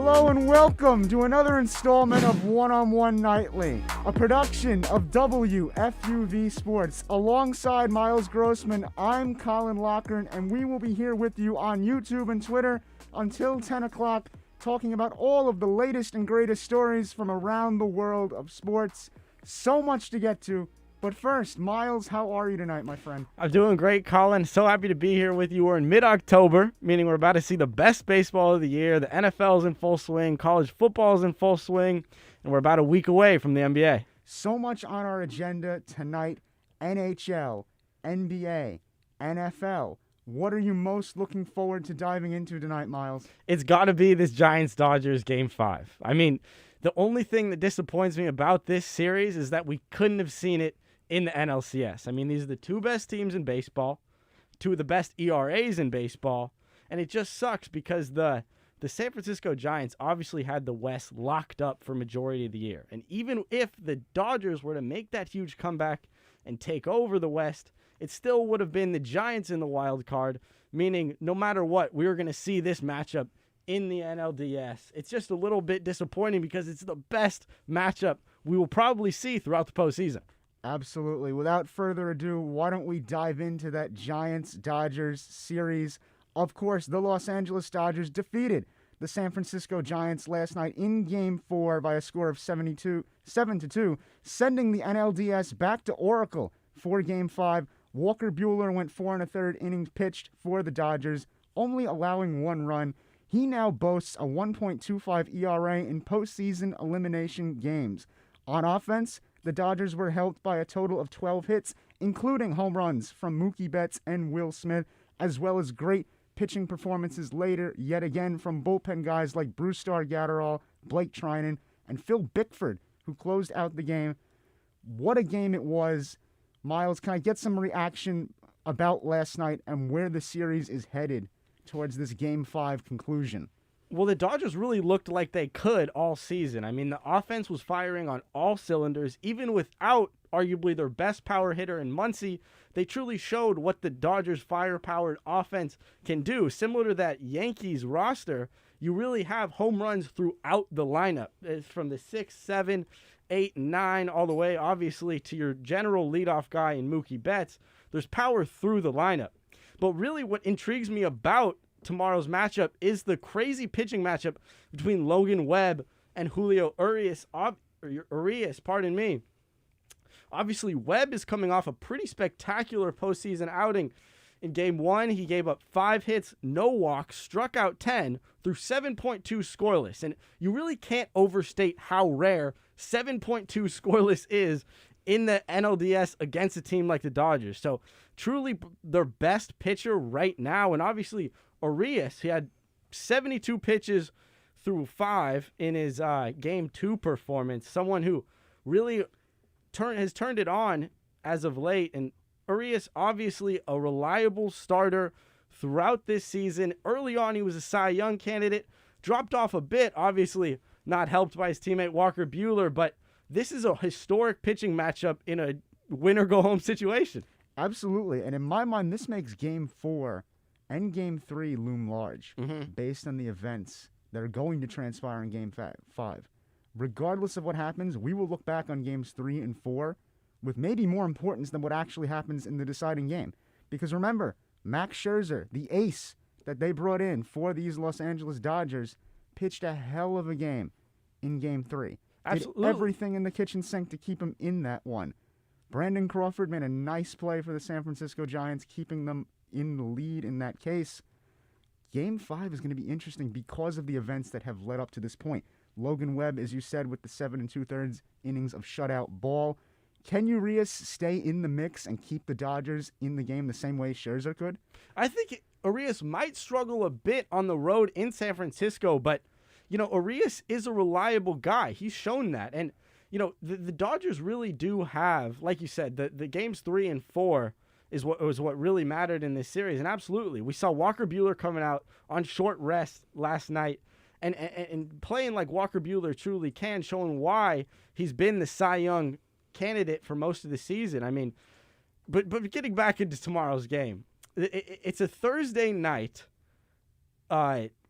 Hello and welcome to another installment of One-on-One Nightly, a production of WFUV Sports. Alongside Miles Grossman, I'm Colin Lockern, and we will be here with you on YouTube and Twitter until 10 o'clock, talking about all of the latest and greatest stories from around the world of sports. So much to get to. But first, Miles, how are you tonight, my friend? I'm doing great, Colin. So happy to be here with you. We're in mid-October, meaning we're about to see the best baseball of the year. The NFL's in full swing. College football's in full swing. And we're about a week away from the NBA. So much on our agenda tonight. NHL, NBA, NFL. What are you most looking forward to diving into tonight, Miles? It's got to be this Giants-Dodgers Game 5. I mean, the only thing that disappoints me about this series is that we couldn't have seen it in the NLCS. I mean, these are the two best teams in baseball, two of the best ERAs in baseball, and it just sucks because the San Francisco Giants obviously had the West locked up for majority of the year. And even if the Dodgers were to make that huge comeback and take over the West, it still would have been the Giants in the wild card, meaning no matter what, we were going to see this matchup in the NLDS. It's just a little bit disappointing because it's the best matchup we will probably see throughout the postseason. Absolutely. Without further ado, why don't we dive into that Giants-Dodgers series? Of course, the Los Angeles Dodgers defeated the San Francisco Giants last night in Game 4 by a score of 7-2, sending the NLDS back to Oracle for Game 5. Walker Buehler went 4 1/3 innings pitched for the Dodgers, only allowing one run. He now boasts a 1.25 ERA in postseason elimination games. On offense, the Dodgers were helped by a total of 12 hits, including home runs from Mookie Betts and Will Smith, as well as great pitching performances later, yet again, from bullpen guys like Brusdar Graterol, Blake Trinan, and Phil Bickford, who closed out the game. What a game it was. Miles, can I get some reaction about last night and where the series is headed towards this Game 5 conclusion? Well, the Dodgers really looked like they could all season. I mean, the offense was firing on all cylinders, even without arguably their best power hitter in Muncy. They truly showed what the Dodgers' fire-powered offense can do. Similar to that Yankees roster, you really have home runs throughout the lineup, from the 6, 7, 8, 9, all the way, obviously, to your general leadoff guy in Mookie Betts. There's power through the lineup. But really what intrigues me about tomorrow's matchup is the crazy pitching matchup between Logan Webb and Julio Urias. Obviously, Webb is coming off a pretty spectacular postseason outing. In Game 1, he gave up 5 hits, no walks, struck out 10 through 7.2 scoreless. And you really can't overstate how rare 7.2 scoreless is in the NLDS against a team like the Dodgers. So truly their best pitcher right now. And obviously Urias, he had 72 pitches through 5 in his Game 2 performance. Someone who really has turned it on as of late. And Urias, obviously a reliable starter throughout this season. Early on, he was a Cy Young candidate. Dropped off a bit, obviously not helped by his teammate Walker Buehler. But this is a historic pitching matchup in a win-or-go-home situation. Absolutely. And in my mind, this makes Game 4 and Game 3 loom large based on the events that are going to transpire in Game 5. Regardless of what happens, we will look back on Games 3 and 4 with maybe more importance than what actually happens in the deciding game. Because remember, Max Scherzer, the ace that they brought in for these Los Angeles Dodgers, pitched a hell of a game in Game 3. Absolutely. Did everything in the kitchen sink to keep him in that one. Brandon Crawford made a nice play for the San Francisco Giants, keeping them in the lead in that case. Game 5 is going to be interesting because of the events that have led up to this point. Logan Webb, as you said, with the 7 2/3 innings of shutout ball. Can Urias stay in the mix and keep the Dodgers in the game the same way Scherzer could? I think Urias might struggle a bit on the road in San Francisco, but, Urias is a reliable guy. He's shown that. And, the Dodgers really do have, like you said, the games 3 and 4 is what really mattered in this series. And absolutely, we saw Walker Buehler coming out on short rest last night and playing like Walker Buehler truly can, showing why he's been the Cy Young candidate for most of the season. I mean, but getting back into tomorrow's game, it's a Thursday night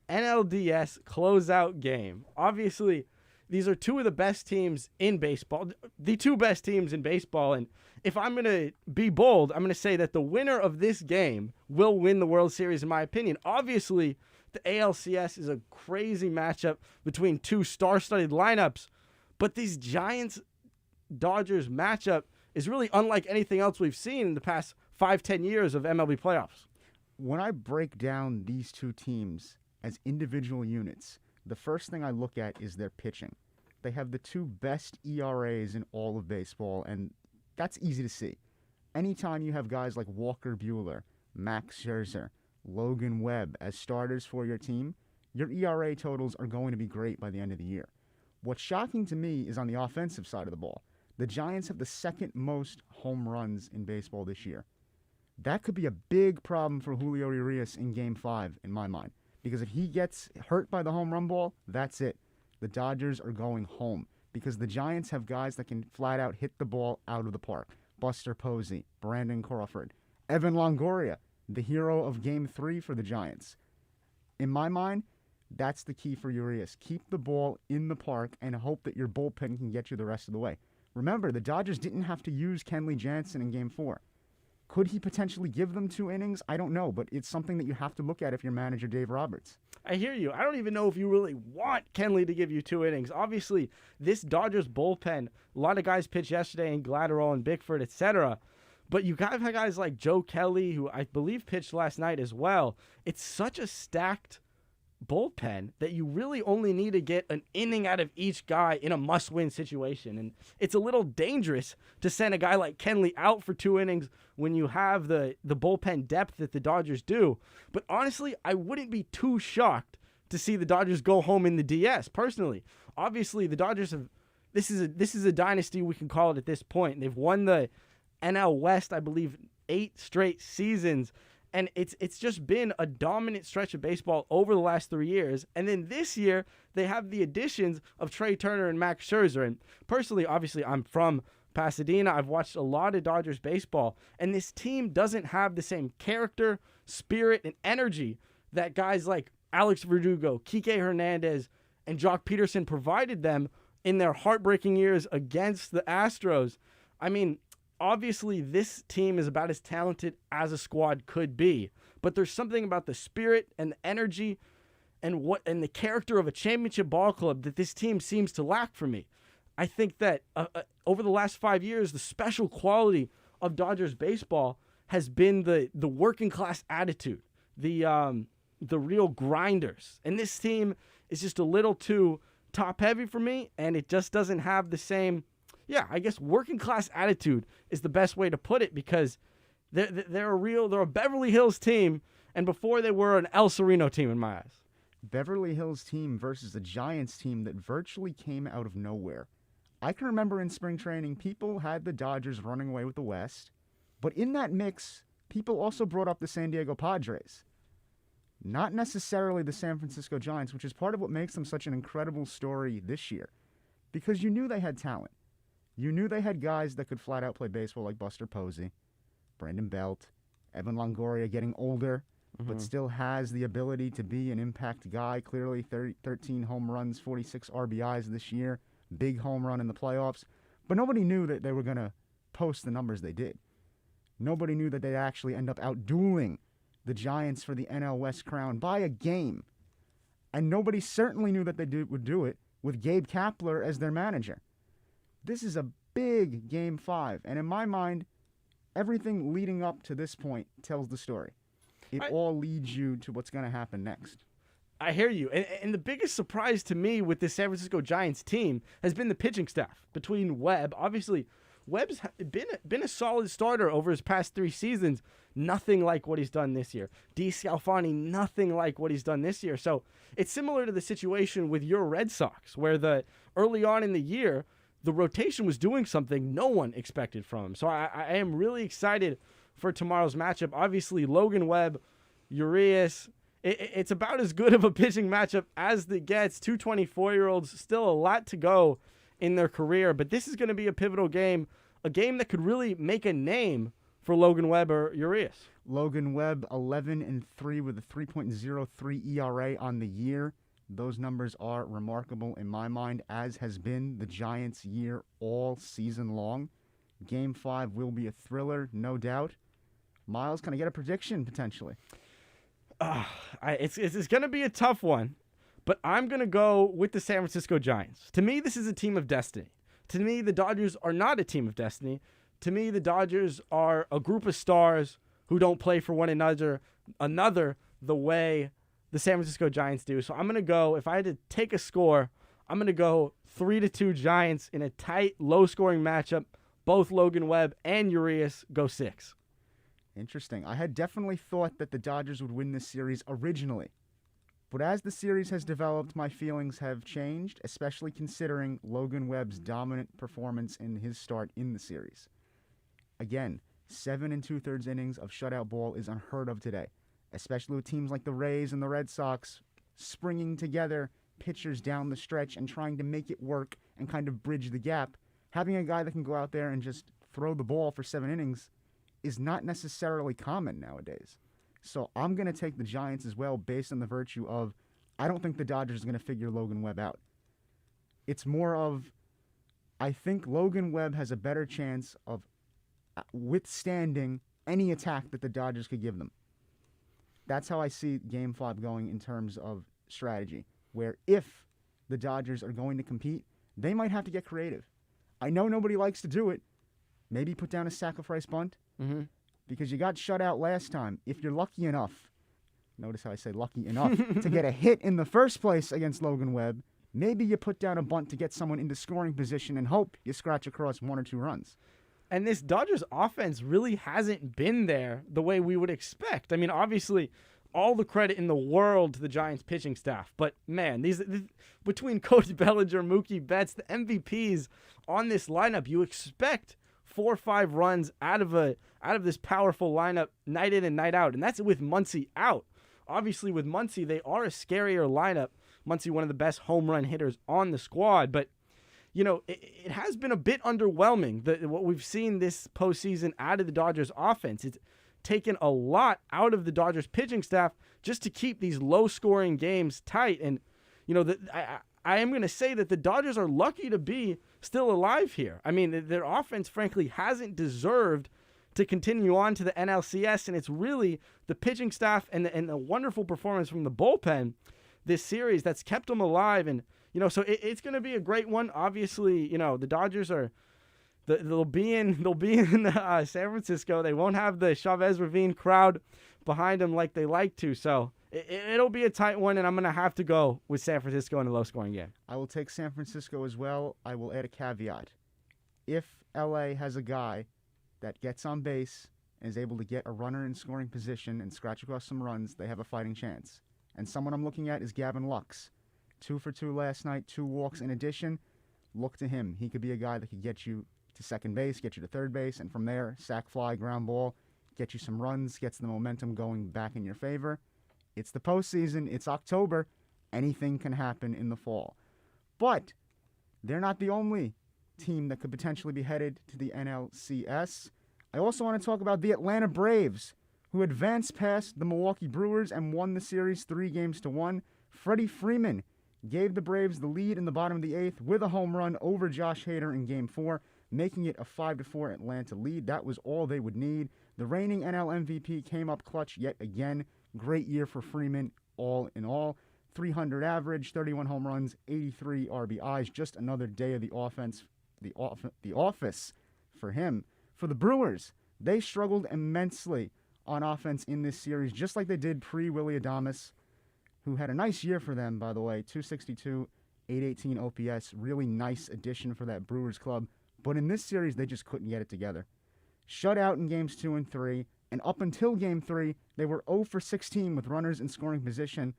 NLDS closeout game. Obviously, these are two of the best teams in baseball, the two best teams in baseball. And if I'm going to be bold, I'm going to say that the winner of this game will win the World Series, in my opinion. Obviously, the ALCS is a crazy matchup between two star-studded lineups, but these Giants-Dodgers matchup is really unlike anything else we've seen in the past 5-10 years of MLB playoffs. When I break down these two teams as individual units, the first thing I look at is their pitching. They have the two best ERAs in all of baseball, and that's easy to see. Anytime you have guys like Walker Buehler, Max Scherzer, Logan Webb as starters for your team, your ERA totals are going to be great by the end of the year. What's shocking to me is on the offensive side of the ball. The Giants have the second most home runs in baseball this year. That could be a big problem for Julio Urias in Game 5, in my mind. Because if he gets hurt by the home run ball, that's it. The Dodgers are going home. Because the Giants have guys that can flat out hit the ball out of the park. Buster Posey, Brandon Crawford, Evan Longoria, the hero of Game 3 for the Giants. In my mind, that's the key for Urias. Keep the ball in the park and hope that your bullpen can get you the rest of the way. Remember, the Dodgers didn't have to use Kenley Jansen in Game 4. Could he potentially give them 2 innings? I don't know, but it's something that you have to look at if you're manager Dave Roberts. I hear you. I don't even know if you really want Kenley to give you 2 innings. Obviously, this Dodgers bullpen, a lot of guys pitched yesterday in Glatterall and Bickford, etc. But you have guys like Joe Kelly, who I believe pitched last night as well. It's such a stacked bullpen that you really only need to get an inning out of each guy in a must-win situation. And it's a little dangerous to send a guy like Kenley out for 2 innings when you have the bullpen depth that the Dodgers do. But honestly, I wouldn't be too shocked to see the Dodgers go home in the DS, personally. Obviously, the Dodgers have this is a dynasty, we can call it at this point. They've won the NL West, I believe, 8 straight seasons. And it's just been a dominant stretch of baseball over the last 3 years. And then this year, they have the additions of Trey Turner and Max Scherzer. And personally, obviously, I'm from Pasadena. I've watched a lot of Dodgers baseball. And this team doesn't have the same character, spirit, and energy that guys like Alex Verdugo, Kike Hernandez, and Jock Peterson provided them in their heartbreaking years against the Astros. I mean, obviously, this team is about as talented as a squad could be, but there's something about the spirit and the energy and the character of a championship ball club that this team seems to lack for me. I think that over the last 5 years, the special quality of Dodgers baseball has been the working class attitude, the real grinders, and this team is just a little too top heavy for me, and it just doesn't have the same. Yeah, I guess working class attitude is the best way to put it, because they're a Beverly Hills team, and before they were an El Sereno team in my eyes. Beverly Hills team versus a Giants team that virtually came out of nowhere. I can remember in spring training, people had the Dodgers running away with the West, but in that mix, people also brought up the San Diego Padres. Not necessarily the San Francisco Giants, which is part of what makes them such an incredible story this year, because you knew they had talent. You knew they had guys that could flat out play baseball like Buster Posey, Brandon Belt, Evan Longoria getting older, but still has the ability to be an impact guy. Clearly 13 home runs, 46 RBIs this year, big home run in the playoffs. But nobody knew that they were going to post the numbers they did. Nobody knew that they'd actually end up out-dueling the Giants for the NL West crown by a game. And nobody certainly knew that they would do it with Gabe Kapler as their manager. This is a big Game 5, and in my mind, everything leading up to this point tells the story. It all leads you to what's going to happen next. I hear you. And the biggest surprise to me with this San Francisco Giants team has been the pitching staff. Between Webb, obviously, Webb's been a solid starter over his past 3 seasons. Nothing like what he's done this year. DeScalfani, nothing like what he's done this year. So it's similar to the situation with your Red Sox, where early on in the year, the rotation was doing something no one expected from him. So I am really excited for tomorrow's matchup. Obviously, Logan Webb, Urias, it's about as good of a pitching matchup as it gets. 2 24-year-olds, still a lot to go in their career. But this is going to be a pivotal game, a game that could really make a name for Logan Webb or Urias? Logan Webb, 11-3 with a 3.03 ERA on the year. Those numbers are remarkable in my mind, as has been the Giants' year all season long. Game 5 will be a thriller, no doubt. Miles, can I get a prediction potentially? It's going to be a tough one, but I'm going to go with the San Francisco Giants. To me, this is a team of destiny. To me, the Dodgers are not a team of destiny. To me, the Dodgers are a group of stars who don't play for one another the way the San Francisco Giants do. So I'm going to go, if I had to take a score, I'm going to go 3-2 Giants in a tight, low-scoring matchup. Both Logan Webb and Urias go 6. Interesting. I had definitely thought that the Dodgers would win this series originally. But as the series has developed, my feelings have changed, especially considering Logan Webb's dominant performance in his start in the series. Again, 7 2/3 innings of shutout ball is unheard of today, especially with teams like the Rays and the Red Sox springing together pitchers down the stretch and trying to make it work and kind of bridge the gap. Having a guy that can go out there and just throw the ball for 7 innings is not necessarily common nowadays. So I'm going to take the Giants as well based on the virtue of I don't think the Dodgers are going to figure Logan Webb out. It's more of I think Logan Webb has a better chance of withstanding any attack that the Dodgers could give them. That's how I see Game 5 going in terms of strategy, where if the Dodgers are going to compete, they might have to get creative. I know nobody likes to do it. Maybe put down a sacrifice bunt, because you got shut out last time. If you're lucky enough, notice how I say lucky enough, to get a hit in the first place against Logan Webb, maybe you put down a bunt to get someone into scoring position and hope you scratch across 1 or 2 runs. And this Dodgers offense really hasn't been there the way we would expect. I mean, obviously, all the credit in the world to the Giants pitching staff. But, man, these between Cody Bellinger, Mookie Betts, the MVPs on this lineup, you expect 4 or 5 runs out of this powerful lineup night in and night out. And that's with Muncy out. Obviously, with Muncy, they are a scarier lineup. Muncy, one of the best home run hitters on the squad. But, you know, it has been a bit underwhelming, what we've seen this postseason out of the Dodgers offense. It's taken a lot out of the Dodgers pitching staff just to keep these low-scoring games tight. And, you know, I am going to say that the Dodgers are lucky to be still alive here. I mean, their offense, frankly, hasn't deserved to continue on to the NLCS, and it's really the pitching staff and the wonderful performance from the bullpen this series that's kept them alive. And, you know, so it's going to be a great one. Obviously, you know, the Dodgers are they'll be in San Francisco. They won't have the Chavez Ravine crowd behind them like they like to. So it'll be a tight one, and I'm going to have to go with San Francisco in a low-scoring game. I will take San Francisco as well. I will add a caveat. If LA has a guy that gets on base and is able to get a runner in scoring position and scratch across some runs, they have a fighting chance. And someone I'm looking at is Gavin Lux. 2 for 2 last night, 2 walks in addition. Look to him. He could be a guy that could get you to second base, get you to third base, and from there, sac fly, ground ball, get you some runs, gets the momentum going back in your favor. It's the postseason. It's October. Anything can happen in the fall. But they're not the only team that could potentially be headed to the NLCS. I also want to talk about the Atlanta Braves, who advanced past the Milwaukee Brewers and won the series 3-1. Freddie Freeman gave the Braves the lead in the bottom of the 8th with a home run over Josh Hader in Game 4, making it a 5-4 Atlanta lead. That was all they would need. The reigning NL MVP came up clutch yet again. Great year for Freeman, all in all. 300 average, 31 home runs, 83 RBIs. Just another day of the office for him. For the Brewers, they struggled immensely on offense in this series, just like they did pre-Willy Adames, who had a nice year for them, by the way. 262, 818 OPS. Really nice addition for that Brewers club. But in this series, they just couldn't get it together. Shut out in games 2 and 3, and up until game 3, they were 0 for 16 with runners in scoring position,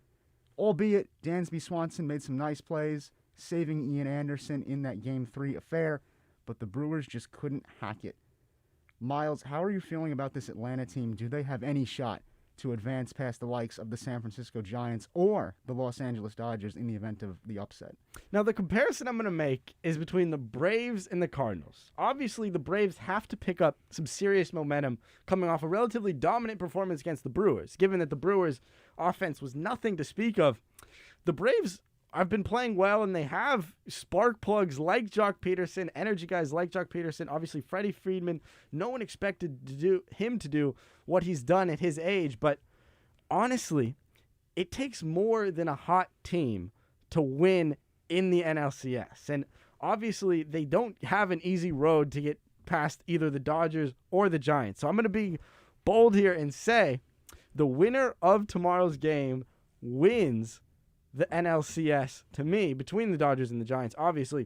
albeit Dansby Swanson made some nice plays, saving Ian Anderson in that game 3 affair, but the Brewers just couldn't hack it. Miles, how are you feeling about this Atlanta team? Do they have any shot to advance past the likes of the San Francisco Giants or the Los Angeles Dodgers in the event of the upset. Now, the comparison I'm going to make is between the Braves and the Cardinals. Obviously, the Braves have to pick up some serious momentum coming off a relatively dominant performance against the Brewers, given that the Brewers' offense was nothing to speak of. The Braves have been playing well, and they have spark plugs like Jock Peterson, energy guys like Jock Peterson, obviously Freddie Freeman. No one expected him to do what he's done at his age, but honestly, it takes more than a hot team to win in the NLCS. And obviously, they don't have an easy road to get past either the Dodgers or the Giants. So I'm going to be bold here and say the winner of tomorrow's game wins the NLCS, to me, between the Dodgers and the Giants, obviously.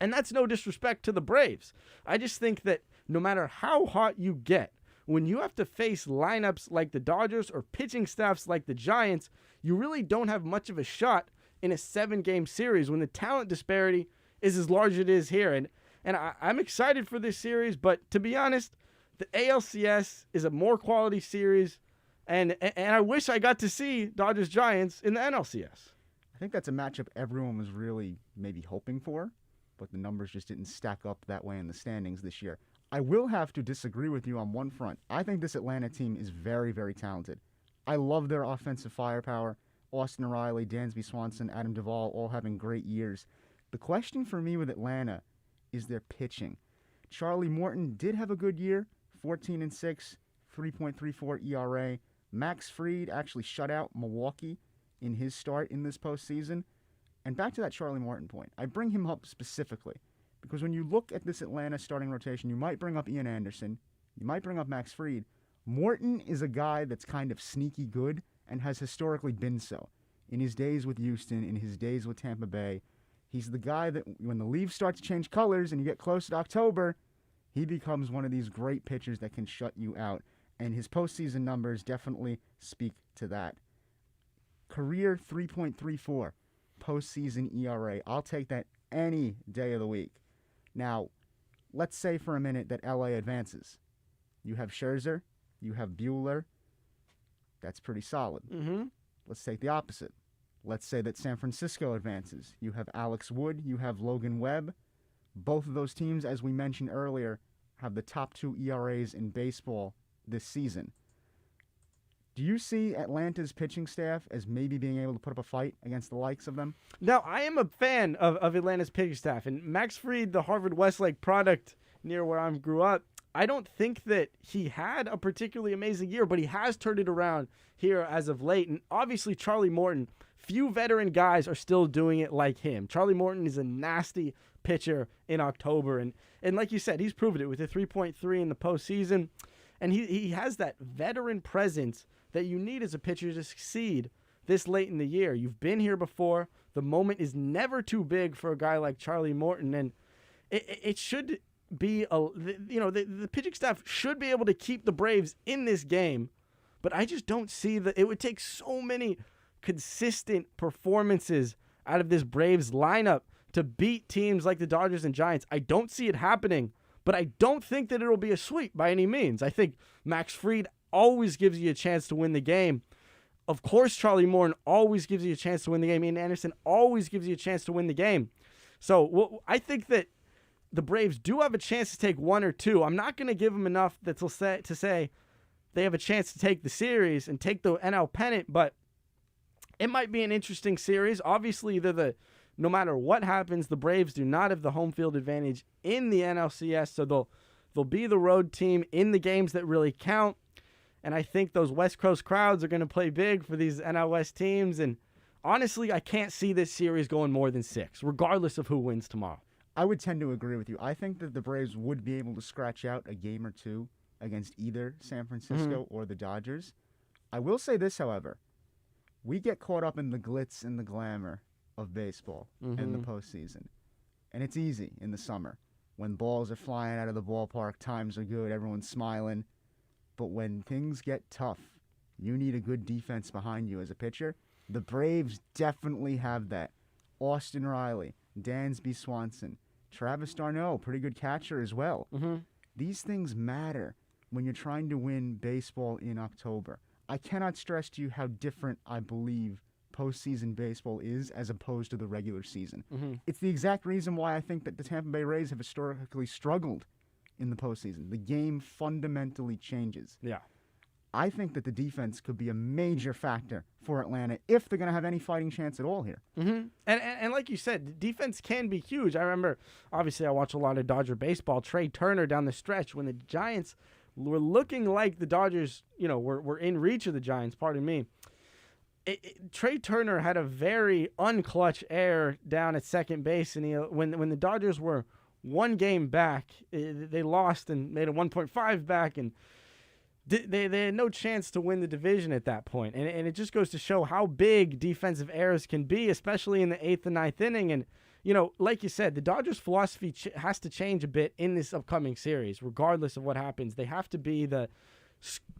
And that's no disrespect to the Braves. I just think that no matter how hot you get, when you have to face lineups like the Dodgers or pitching staffs like the Giants, you really don't have much of a shot in a 7-game series when the talent disparity is as large as it is here. And I'm excited for this series, but to be honest, the ALCS is a more quality series. And I wish I got to see Dodgers-Giants in the NLCS. I think that's a matchup everyone was really maybe hoping for, but the numbers just didn't stack up that way in the standings this year. I will have to disagree with you on one front. I think this Atlanta team is very, very talented. I love their offensive firepower. Austin Riley, Dansby Swanson, Adam Duvall all having great years. The question for me with Atlanta is their pitching. Charlie Morton did have a good year, 14-6, 3.34 ERA. Max Fried actually shut out Milwaukee in his start in this postseason. And back to that Charlie Morton point, I bring him up specifically because when you look at this Atlanta starting rotation, you might bring up Ian Anderson, you might bring up Max Fried. Morton is a guy that's kind of sneaky good and has historically been so. In his days with Houston, in his days with Tampa Bay, he's the guy that when the leaves start to change colors and you get close to October, he becomes one of these great pitchers that can shut you out. And his postseason numbers definitely speak to that. Career 3.34 postseason ERA. I'll take that any day of the week. Now, let's say for a minute that LA advances. You have Scherzer, you have Buehler. That's pretty solid. Mm-hmm. Let's take the opposite. Let's say that San Francisco advances. You have Alex Wood, you have Logan Webb. Both of those teams, as we mentioned earlier, have the top 2 ERAs in baseball this season. Do you see Atlanta's pitching staff as maybe being able to put up a fight against the likes of them? Now, I am a fan of Atlanta's pitching staff, and Max Fried, the Harvard Westlake product near where I grew up, I don't think that he had a particularly amazing year, but he has turned it around here as of late. And obviously, Charlie Morton, few veteran guys are still doing it like him. Charlie Morton is a nasty pitcher in October, and like you said, he's proven it with a 3.3 in the postseason. And he has that veteran presence that you need as a pitcher to succeed this late in the year. You've been here before. The moment is never too big for a guy like Charlie Morton. And it should be, the pitching staff should be able to keep the Braves in this game. But I just don't see that. It would take so many consistent performances out of this Braves lineup to beat teams like the Dodgers and Giants. I don't see it happening. But I don't think that it'll be a sweep by any means. I think Max Fried always gives you a chance to win the game. Of course, Charlie Morton always gives you a chance to win the game. Ian Anderson always gives you a chance to win the game. So I think that the Braves do have a chance to take 1 or 2. I'm not going to give them enough to say they have a chance to take the series and take the NL pennant, but it might be an interesting series. Obviously, no matter what happens, the Braves do not have the home field advantage in the NLCS, so they'll be the road team in the games that really count. And I think those West Coast crowds are going to play big for these NL West teams. And honestly, I can't see this series going more than 6, regardless of who wins tomorrow. I would tend to agree with you. I think that the Braves would be able to scratch out a game or 2 against either San Francisco or the Dodgers. I will say this, however. We get caught up in the glitz and the glamour of baseball in the postseason. And it's easy in the summer. When balls are flying out of the ballpark, times are good, everyone's smiling. But when things get tough, you need a good defense behind you as a pitcher. The Braves definitely have that. Austin Riley, Dansby Swanson, Travis d'Arnaud, pretty good catcher as well. These things matter when you're trying to win baseball in October. I cannot stress to you how different I believe postseason baseball is as opposed to the regular season. Mm-hmm. It's the exact reason why I think that the Tampa Bay Rays have historically struggled in the postseason. The game fundamentally changes. Yeah. I think that the defense could be a major factor for Atlanta if they're going to have any fighting chance at all here. Mm-hmm. And like you said, defense can be huge. I remember, obviously, I watch a lot of Dodger baseball. Trey Turner down the stretch when the Giants were looking like the Dodgers, were in reach of the Giants, pardon me. Trey Turner had a very unclutch error down at second base, and when the Dodgers were one game back, they lost and made a 1.5 back, and they had no chance to win the division at that point. And it just goes to show how big defensive errors can be, especially in the 8th and 9th inning. And, like you said, the Dodgers' philosophy has to change a bit in this upcoming series, regardless of what happens. They have to be a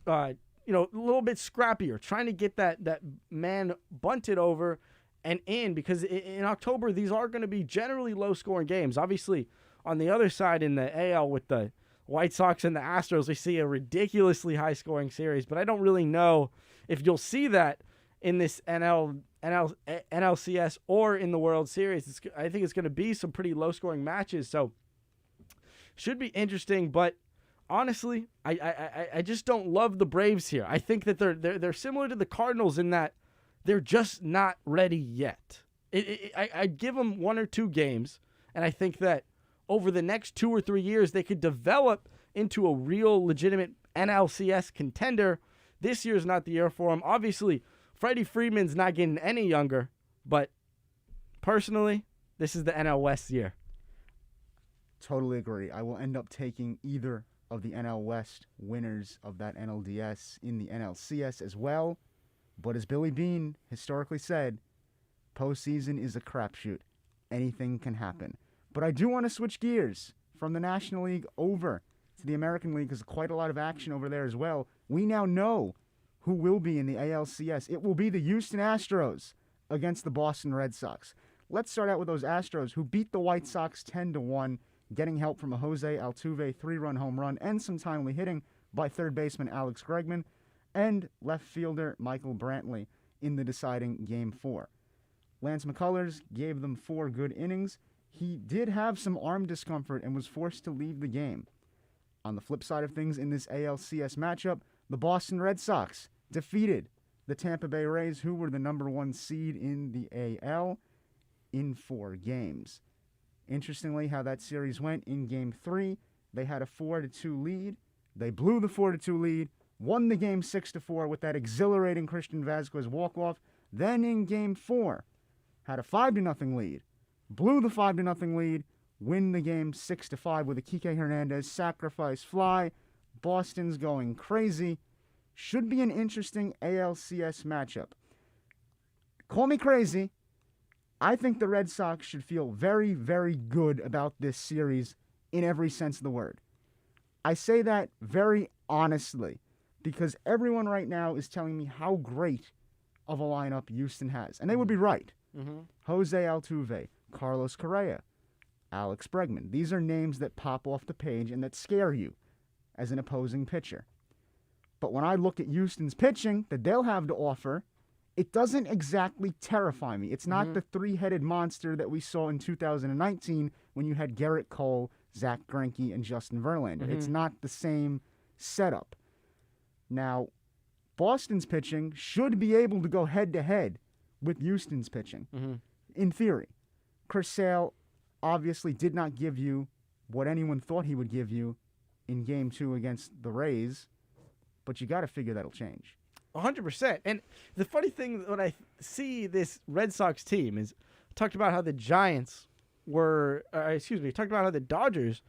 little bit scrappier, trying to get that man bunted over and in, because in October, these are going to be generally low-scoring games. Obviously, on the other side in the AL with the White Sox and the Astros, we see a ridiculously high-scoring series, but I don't really know if you'll see that in this NLCS or in the World Series. I think it's going to be some pretty low-scoring matches, so should be interesting. But honestly, I just don't love the Braves here. I think that they're similar to the Cardinals in that they're just not ready yet. I'd give them 1 or 2 games, and I think that over the next 2 or 3 years, they could develop into a real legitimate NLCS contender. This year's not the year for them. Obviously, Freddie Freeman's not getting any younger, but personally, this is the NL West year. Totally agree. I will end up taking either of the NL West winners of that NLDS in the NLCS as well. But as Billy Beane historically said, postseason is a crapshoot. Anything can happen. But I do want to switch gears from the National League over to the American League because quite a lot of action over there as well. We now know who will be in the ALCS. It will be the Houston Astros against the Boston Red Sox. Let's start out with those Astros who beat the White Sox 10-1, getting help from a Jose Altuve 3-run home run and some timely hitting by third baseman Alex Bregman and left fielder Michael Brantley in the deciding Game 4. Lance McCullers gave them 4 good innings. He did have some arm discomfort and was forced to leave the game. On the flip side of things in this ALCS matchup, the Boston Red Sox defeated the Tampa Bay Rays, who were the number 1 seed in the AL, in 4 games. Interestingly, how that series went in Game 3, they had a 4-2 lead. They blew the 4-2 lead, won the game 6-4 with that exhilarating Christian Vazquez walk-off. Then in Game 4, had a 5-0 lead. Blew the 5-0 lead, win the game 6-5 with a Kike Hernandez sacrifice fly. Boston's going crazy. Should be an interesting ALCS matchup. Call me crazy. I think the Red Sox should feel very, very good about this series in every sense of the word. I say that very honestly because everyone right now is telling me how great of a lineup Houston has. And they would be right. Mm-hmm. Jose Altuve, Carlos Correa, Alex Bregman. These are names that pop off the page and that scare you as an opposing pitcher. But when I look at Houston's pitching that they'll have to offer, it doesn't exactly terrify me. It's not the 3-headed monster that we saw in 2019 when you had Garrett Cole, Zach Greinke, and Justin Verlander. It's not the same setup. Now, Boston's pitching should be able to go head-to-head with Houston's pitching, in theory. Chris Sale obviously did not give you what anyone thought he would give you in Game 2 against the Rays, but you got to figure that'll change. 100%. And the funny thing when I see this Red Sox team is talked about how the Giants talked about how the Dodgers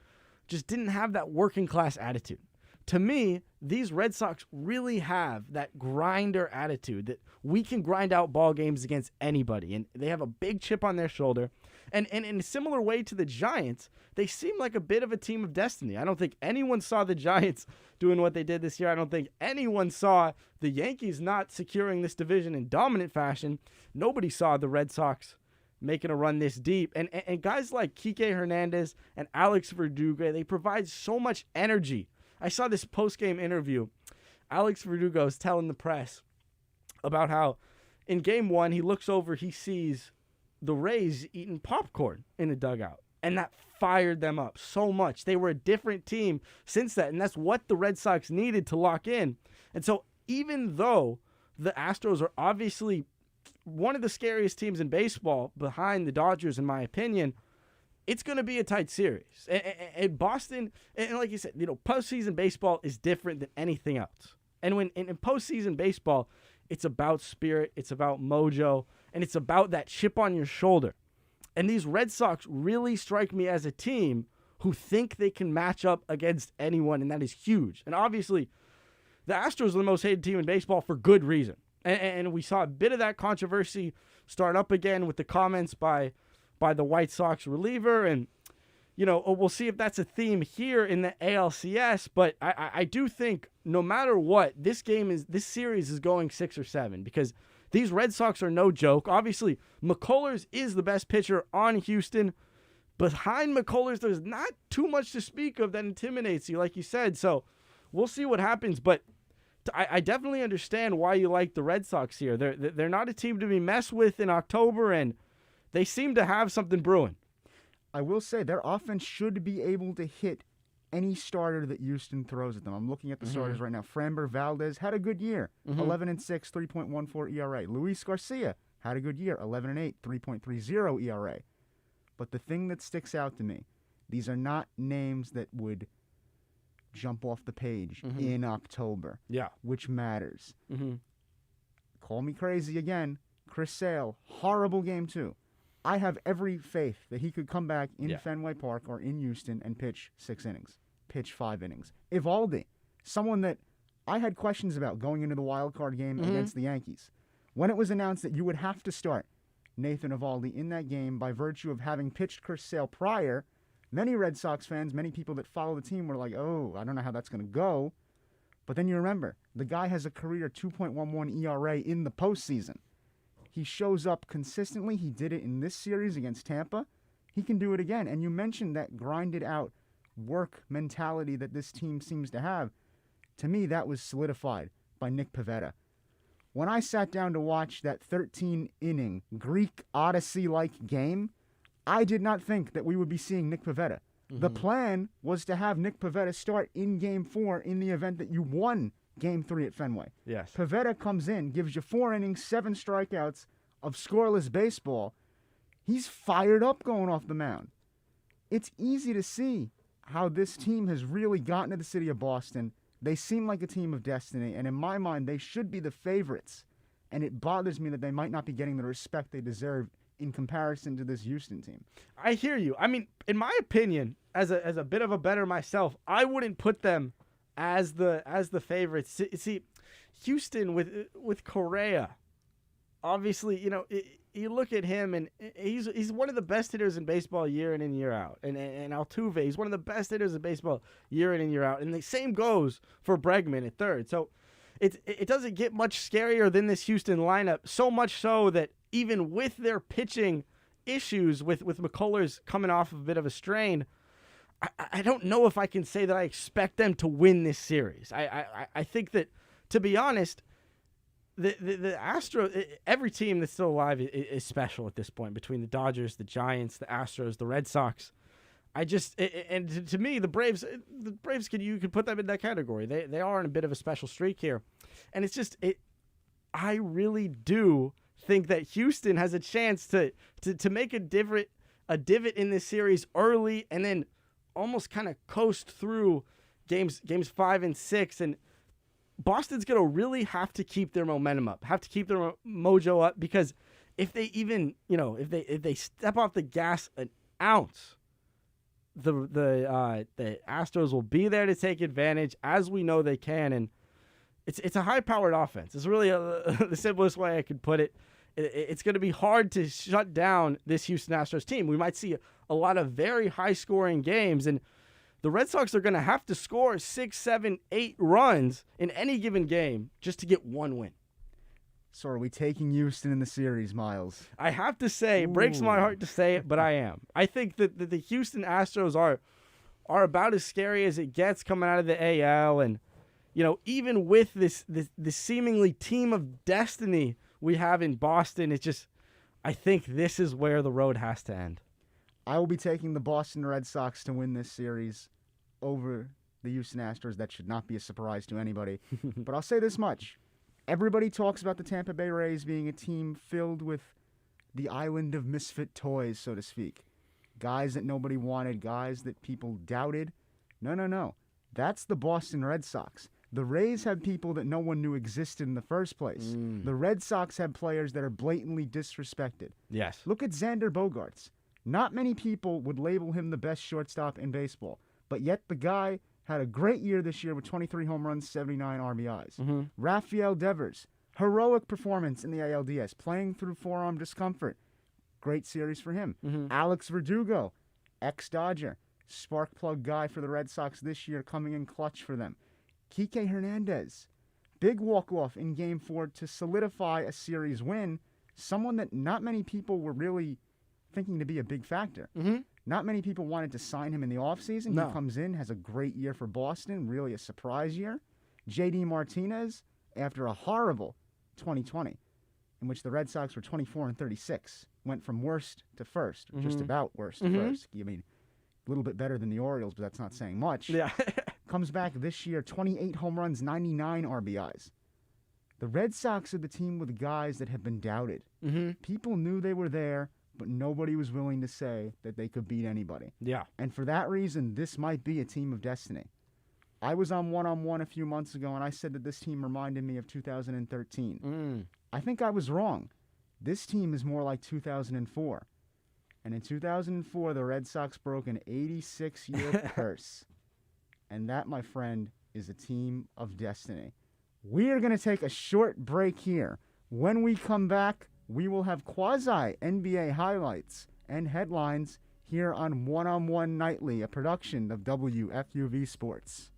just didn't have that working class attitude. To me, these Red Sox really have that grinder attitude that we can grind out ball games against anybody. And they have a big chip on their shoulder. And in a similar way to the Giants, they seem like a bit of a team of destiny. I don't think anyone saw the Giants doing what they did this year. I don't think anyone saw the Yankees not securing this division in dominant fashion. Nobody saw the Red Sox making a run this deep. And guys like Kike Hernandez and Alex Verdugo, they provide so much energy. I saw this post-game interview Alex Verdugo is telling the press about how in game 1 he looks over, he sees the Rays eating popcorn in the dugout, and that fired them up so much. They were a different team since that, and that's what the Red Sox needed to lock in. And so even though the Astros are obviously one of the scariest teams in baseball behind the Dodgers, in my opinion, it's going to be a tight series. And Boston, and like you said, postseason baseball is different than anything else. And when in postseason baseball, it's about spirit, it's about mojo, and it's about that chip on your shoulder. And these Red Sox really strike me as a team who think they can match up against anyone, and that is huge. And obviously, the Astros are the most hated team in baseball for good reason. And we saw a bit of that controversy start up again with the comments by the White Sox reliever. And, we'll see if that's a theme here in the ALCS. But I do think no matter what, this series is going 6 or 7 because these Red Sox are no joke. Obviously, McCullers is the best pitcher on Houston. Behind McCullers, there's not too much to speak of that intimidates you, like you said. So we'll see what happens. But I definitely understand why you like the Red Sox here. They're not a team to be messed with in October, and they seem to have something brewing. I will say their offense should be able to hit any starter that Houston throws at them. I'm looking at the starters right now. Framber Valdez had a good year, 11-6, 3.14 ERA. Luis Garcia had a good year, 11-8, 3.30 ERA. But the thing that sticks out to me, these are not names that would jump off the page in October, which matters. Call me crazy again. Chris Sale, horrible game 2. I have every faith that he could come back in Fenway Park or in Houston and pitch 6 innings, pitch 5 innings. Evaldi, someone that I had questions about going into the wild card game against the Yankees. When it was announced that you would have to start Nathan Evaldi in that game by virtue of having pitched Chris Sale prior, many Red Sox fans, many people that follow the team were like, oh, I don't know how that's going to go. But then you remember, the guy has a career 2.11 ERA in the postseason. He shows up consistently. He did it in this series against Tampa. He can do it again. And you mentioned that grinded out work mentality that this team seems to have. To me, that was solidified by Nick Pivetta. When I sat down to watch that 13-inning Greek Odyssey-like game, I did not think that we would be seeing Nick Pivetta. The plan was to have Nick Pivetta start in Game 4 in the event that you won Game 3 at Fenway. Yes. Pivetta comes in, gives you 4 innings, 7 strikeouts of scoreless baseball. He's fired up going off the mound. It's easy to see how this team has really gotten to the city of Boston. They seem like a team of destiny, and in my mind, they should be the favorites. And it bothers me that they might not be getting the respect they deserve in comparison to this Houston team. I hear you. I mean, in my opinion, as a bit of a bettor myself, I wouldn't put them as the favorites. See, Houston with Correa, obviously, you look at him and he's one of the best hitters in baseball year in and year out. And Altuve, he's one of the best hitters in baseball year in and year out. And the same goes for Bregman at third. So it doesn't get much scarier than this Houston lineup, so much so that even with their pitching issues with McCullers coming off a bit of a strain, I don't know if I can say that I expect them to win this series. I think that, to be honest, the Astros, every team that's still alive is special at this point, between the Dodgers, the Giants, the Astros, the Red Sox. And to me, the Braves, you could put them in that category. They are in a bit of a special streak here. And it's just, I really do think that Houston has a chance to make a divot in this series early and then almost kind of coast through games 5 and 6. And Boston's going to really have to keep their momentum up, have to keep their mojo up, because if they even, if they step off the gas an ounce, the Astros will be there to take advantage, as we know they can. And it's a high-powered offense. It's really the simplest way I could put it. It's going to be hard to shut down this Houston Astros team. We might see a lot of very high-scoring games, and the Red Sox are going to have to score 6, 7, 8 runs in any given game just to get one win. So are we taking Houston in the series, Miles? I have to say, it breaks my heart to say it, but I am. I think that the Houston Astros are about as scary as it gets coming out of the AL, and even with this seemingly team of destiny we have in Boston, I think this is where the road has to end. I will be taking the Boston Red Sox to win this series over the Houston Astros. That should not be a surprise to anybody. But I'll say this much. Everybody talks about the Tampa Bay Rays being a team filled with the island of misfit toys, so to speak. Guys that nobody wanted, guys that people doubted. No. That's the Boston Red Sox. The Rays have people that no one knew existed in the first place. The Red Sox have players that are blatantly disrespected. Yes. Look at Xander Bogaerts. Not many people would label him the best shortstop in baseball, but yet the guy had a great year this year with 23 home runs, 79 RBIs. Rafael Devers, heroic performance in the ALDS, playing through forearm discomfort. Great series for him. Alex Verdugo, ex-Dodger, spark plug guy for the Red Sox this year, coming in clutch for them. Kike Hernandez, big walk-off in Game 4 to solidify a series win, someone that not many people were really thinking to be a big factor. Not many people wanted to sign him in the offseason. No. He comes in, has a great year for Boston, really a surprise year. J.D. Martinez, after a horrible 2020, in which the Red Sox were 24-36, went from worst to first, or just about worst to first. I mean, a little bit better than the Orioles, but that's not saying much. Yeah. Comes back this year, 28 home runs, 99 RBIs. The Red Sox are the team with guys that have been doubted. People knew they were there, but nobody was willing to say that they could beat anybody. Yeah. And for that reason, this might be a team of destiny. I was on one-on-one a few months ago, and I said that this team reminded me of 2013. I think I was wrong. This team is more like 2004. And in 2004, the Red Sox broke an 86-year curse. And that, my friend, is a team of destiny. We are going to take a short break here. When we come back, we will have quasi-NBA highlights and headlines here on One-on-One Nightly, a production of WFUV Sports.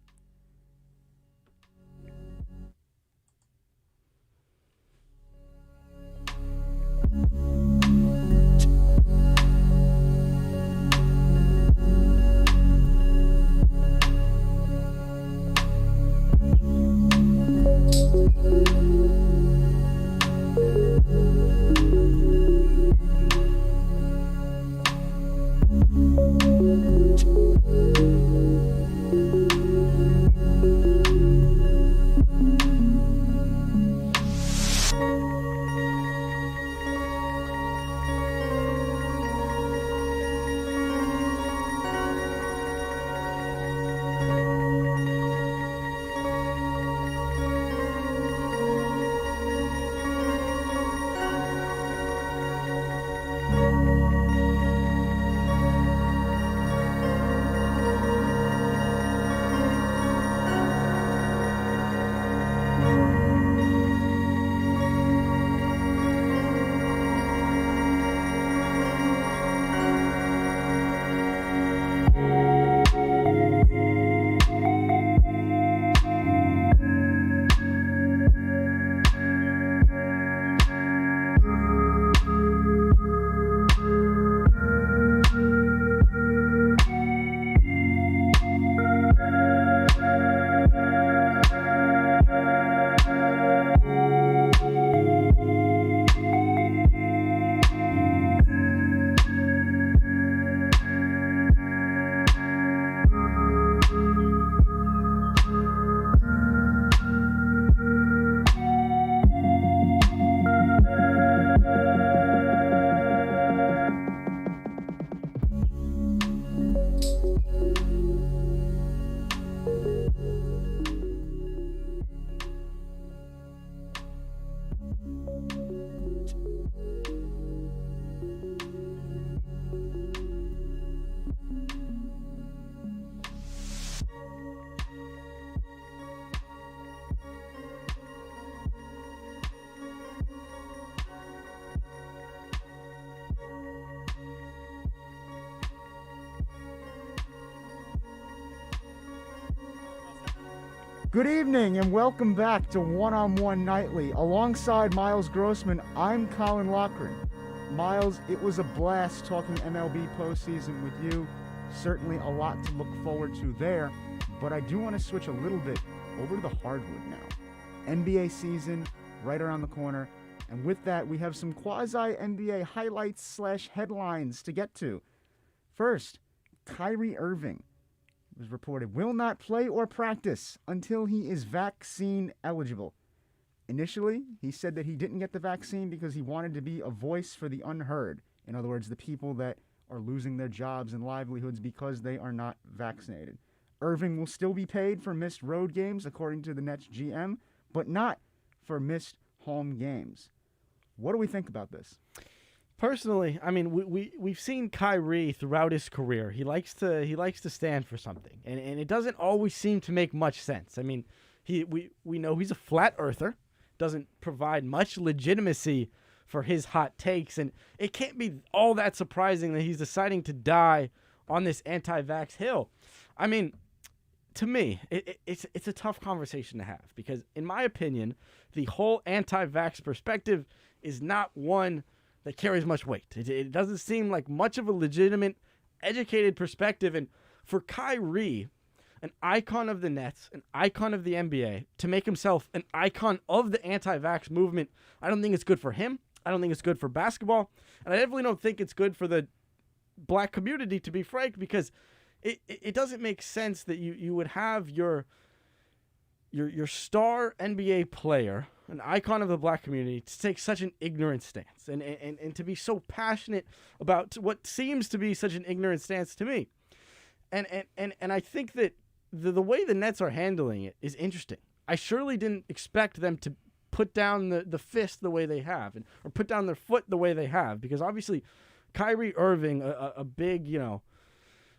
Good evening and welcome back to One-on-One Nightly. Alongside Miles Grossman, I'm Colin Lochran. Miles, it was a blast talking MLB postseason with you. Certainly a lot to look forward to there. But I do want to switch a little bit over to the hardwood now. NBA season right around the corner. And with that, we have some quasi-NBA highlights / headlines to get to. First, Kyrie Irving was reported will not play or practice until he is vaccine eligible. Initially, he said that he didn't get the vaccine because he wanted to be a voice for the unheard. In other words, the people that are losing their jobs and livelihoods because they are not vaccinated. Irving will still be paid for missed road games, according to the Nets GM, but not for missed home games. What do we think about this? Personally, I mean, we've seen Kyrie throughout his career. He likes to stand for something, and it doesn't always seem to make much sense. I mean, we know he's a flat earther, doesn't provide much legitimacy for his hot takes, and it can't be all that surprising that he's deciding to die on this anti-vax hill. I mean, to me, it's a tough conversation to have because, in my opinion, the whole anti-vax perspective is not one that carries much weight. It doesn't seem like much of a legitimate, educated perspective. And for Kyrie, an icon of the Nets, an icon of the NBA, to make himself an icon of the anti-vax movement, I don't think it's good for him. I don't think it's good for basketball. And I definitely don't think it's good for the black community, to be frank, because it doesn't make sense that you would have your star NBA player, an icon of the black community, to take such an ignorant stance and to be so passionate about what seems to be such an ignorant stance to me. And I think that the way the Nets are handling it is interesting. I surely didn't expect them to put down the fist the way they have or put down their foot the way they have, because obviously Kyrie Irving, a big,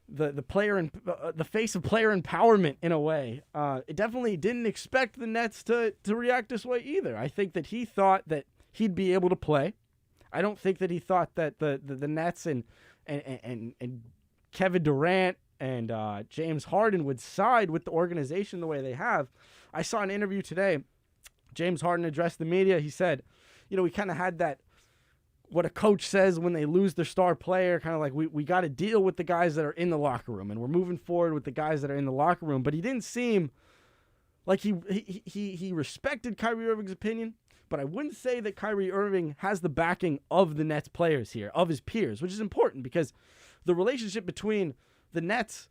the player and the face of player empowerment in a way. It definitely didn't expect the Nets to react this way either. I think that he thought that he'd be able to play. I don't think that he thought that the Nets and Kevin Durant and James Harden would side with the organization the way they have. I saw an interview today. James Harden addressed the media. He said, we kind of had that, what a coach says when they lose their star player, kind of like we got to deal with the guys that are in the locker room, and we're moving forward with the guys that are in the locker room. But he didn't seem like he respected Kyrie Irving's opinion, but I wouldn't say that Kyrie Irving has the backing of the Nets players here, of his peers, which is important because the relationship between the Nets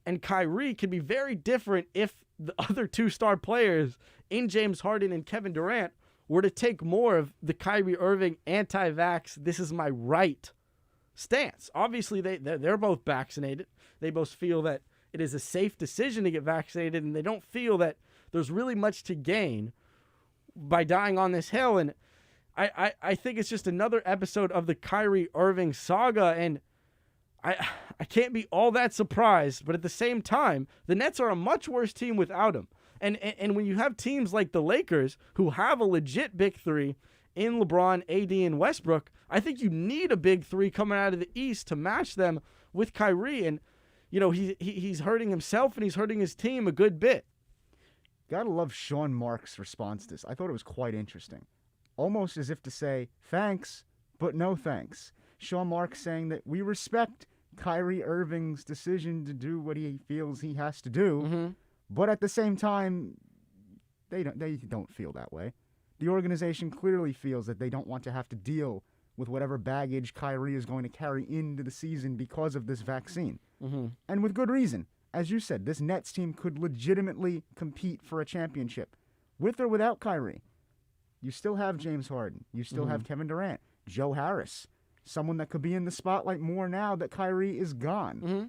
and Kyrie can be very different if the other two star players in James Harden and Kevin Durant were to take more of the Kyrie Irving anti-vax, this is my right stance. Obviously, they're both vaccinated. They both feel that it is a safe decision to get vaccinated, and they don't feel that there's really much to gain by dying on this hill. And I think it's just another episode of the Kyrie Irving saga, and I can't be all that surprised, but at the same time, the Nets are a much worse team without him. And when you have teams like the Lakers who have a legit big three in LeBron, AD, and Westbrook, I think you need a big three coming out of the East to match them with Kyrie. And, he's hurting himself and he's hurting his team a good bit. Gotta love Sean Marks' response to this. I thought it was quite interesting. Almost as if to say, thanks, but no thanks. Sean Marks saying that we respect Kyrie Irving's decision to do what he feels he has to do. Mm-hmm. But at the same time, they don't feel that way. The organization clearly feels that they don't want to have to deal with whatever baggage Kyrie is going to carry into the season because of this vaccine. Mm-hmm. And with good reason. As you said, this Nets team could legitimately compete for a championship, with or without Kyrie. You still have James Harden. You still have Kevin Durant. Joe Harris, someone that could be in the spotlight more now that Kyrie is gone. Mm-hmm.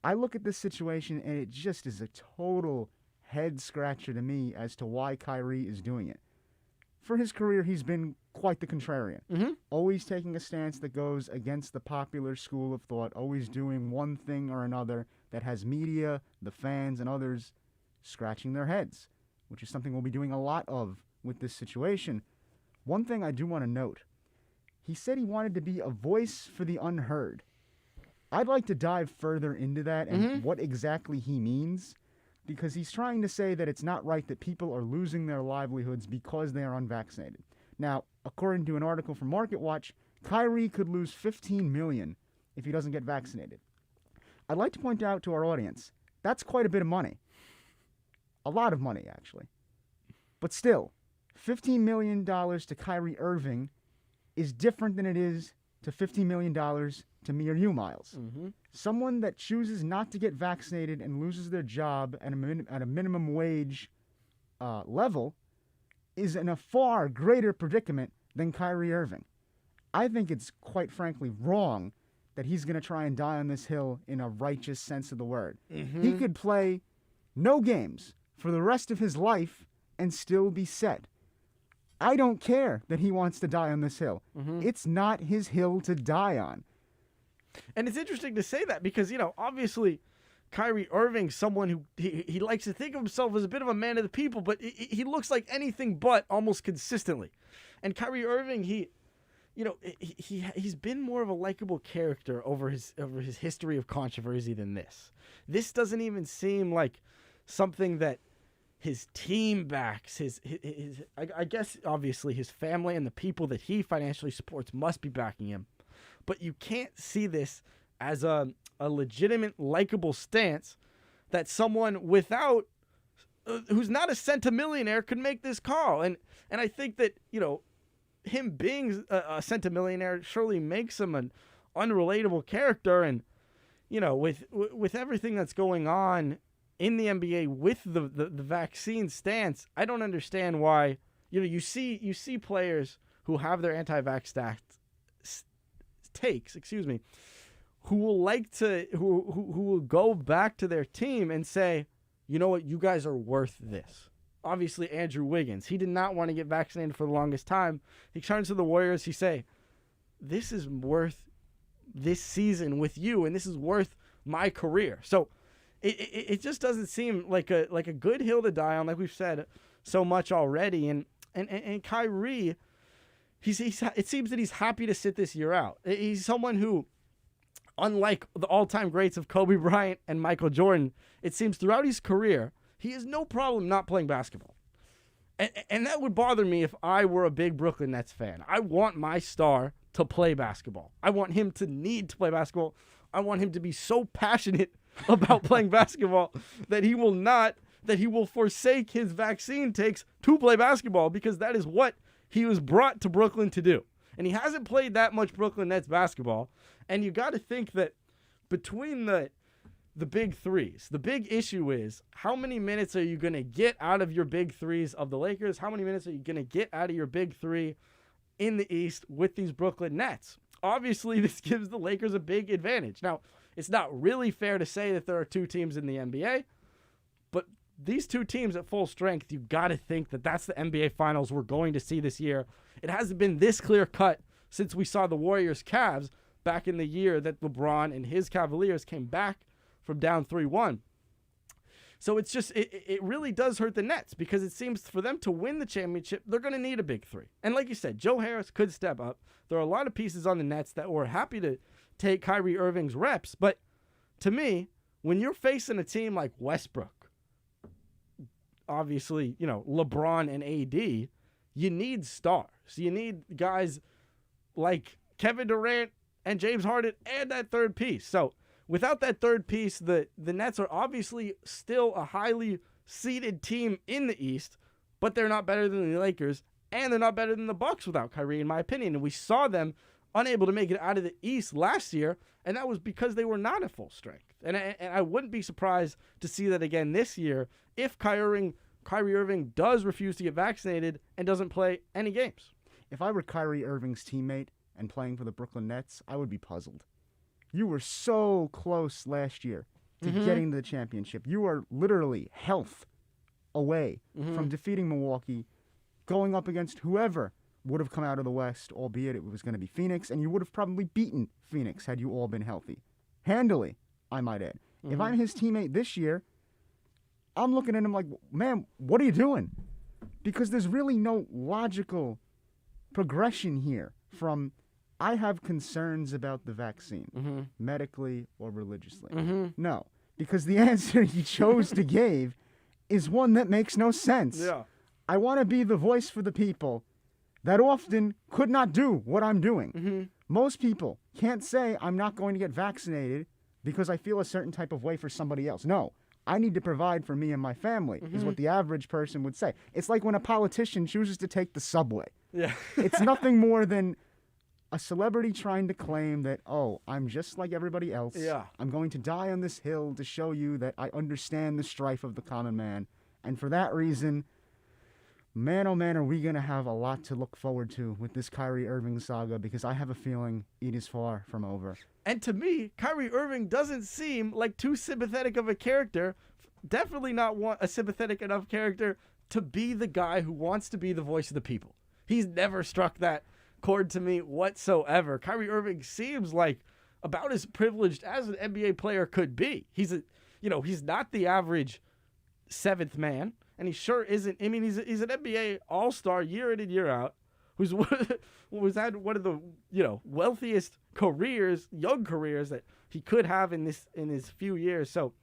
I look at this situation, and it just is a total head-scratcher to me as to why Kyrie is doing it. For his career, he's been quite the contrarian. Mm-hmm. Always taking a stance that goes against the popular school of thought, always doing one thing or another that has media, the fans, and others scratching their heads, which is something we'll be doing a lot of with this situation. One thing I do want to note, he said he wanted to be a voice for the unheard. I'd like to dive further into that and what exactly he means, because he's trying to say that it's not right that people are losing their livelihoods because they are unvaccinated. Now, according to an article from MarketWatch, Kyrie could lose $15 million if he doesn't get vaccinated. I'd like to point out to our audience, that's quite a bit of money. A lot of money, actually. But still, $15 million to Kyrie Irving is different than it is to $15 million to me or you, Miles. Mm-hmm. Someone that chooses not to get vaccinated and loses their job at a minimum wage level is in a far greater predicament than Kyrie Irving. I think it's quite frankly wrong that he's going to try and die on this hill in a righteous sense of the word. Mm-hmm. He could play no games for the rest of his life and still be set. I don't care that he wants to die on this hill. Mm-hmm. It's not his hill to die on. And it's interesting to say that because, obviously Kyrie Irving's someone who he likes to think of himself as a bit of a man of the people, but he looks like anything but almost consistently. And Kyrie Irving, he's been more of a likable character over his history of controversy than this. This doesn't even seem like something that his team backs. I guess obviously his family and the people that he financially supports must be backing him. But you can't see this as a legitimate, likable stance that someone without, who's not a centimillionaire could make this call. And I think that, him being a centimillionaire surely makes him an unrelatable character. And, with everything that's going on in the NBA with the vaccine stance, I don't understand why, you see players who have their anti-vax takes, who will go back to their team and say, you know what, you guys are worth this. Obviously, Andrew Wiggins, he did not want to get vaccinated for the longest time. He turns to the Warriors, he say, this is worth this season with you, and this is worth my career. So it just doesn't seem like a good hill to die on, like we've said so much already. And Kyrie, it seems that he's happy to sit this year out. He's someone who, unlike the all-time greats of Kobe Bryant and Michael Jordan, it seems throughout his career, he has no problem not playing basketball. And that would bother me if I were a big Brooklyn Nets fan. I want my star to play basketball. I want him to need to play basketball. I want him to be so passionate about playing basketball that he will forsake his vaccine takes to play basketball, because that is what he was brought to Brooklyn to do. And he hasn't played that much Brooklyn Nets basketball. And you got to think that between the big threes, the big issue is, how many minutes are you going to get out of your big threes of the Lakers? How many minutes are you going to get out of your big three in the East with these Brooklyn Nets? Obviously, this gives the Lakers a big advantage. Now, it's not really fair to say that there are two teams in the NBA, but these two teams at full strength, you got to think that that's the NBA Finals we're going to see this year. It hasn't been this clear cut since we saw the Warriors Cavs back in the year that LeBron and his Cavaliers came back from down 3-1. So it's just, it really does hurt the Nets, because it seems for them to win the championship, they're going to need a big three. And like you said, Joe Harris could step up. There are a lot of pieces on the Nets that were happy to take Kyrie Irving's reps. But to me, when you're facing a team like Westbrook, obviously, LeBron and AD, you need stars. You need guys like Kevin Durant and James Harden and that third piece. So without that third piece, the Nets are obviously still a highly seeded team in the East, but they're not better than the Lakers, and they're not better than the Bucks without Kyrie, in my opinion. And we saw them unable to make it out of the East last year, and that was because they were not at full strength. And I wouldn't be surprised to see that again this year if Kyrie Irving does refuse to get vaccinated and doesn't play any games. If I were Kyrie Irving's teammate and playing for the Brooklyn Nets, I would be puzzled. You were so close last year to getting to the championship. You are literally health away from defeating Milwaukee, going up against whoever would have come out of the West, albeit it was going to be Phoenix, and you would have probably beaten Phoenix had you all been healthy. Handily, I might add. If I'm his teammate this year, I'm looking at him like, man, what are you doing? Because there's really no logical progression here from, I have concerns about the vaccine, medically or religiously. No, because the answer he chose to give is one that makes no sense. Yeah. I want to be the voice for the people that often could not do what I'm doing. Most people can't say I'm not going to get vaccinated because I feel a certain type of way for somebody else. No, I need to provide for me and my family, is what the average person would say. It's like when a politician chooses to take the subway. Yeah. It's nothing more than a celebrity trying to claim that, oh, I'm just like everybody else. Yeah. I'm going to die on this hill to show you that I understand the strife of the common man. And for that reason, man, oh man, are we going to have a lot to look forward to with this Kyrie Irving saga, because I have a feeling it is far from over. And to me, Kyrie Irving doesn't seem like too sympathetic of a character. Definitely not a sympathetic enough character to be the guy who wants to be the voice of the people. He's never struck that chord to me whatsoever. Kyrie Irving seems like about as privileged as an NBA player could be. He's not the average seventh man, and he sure isn't. I mean, he's an NBA All-Star year in and year out, who's had one of the wealthiest young careers that he could have in his few years. So,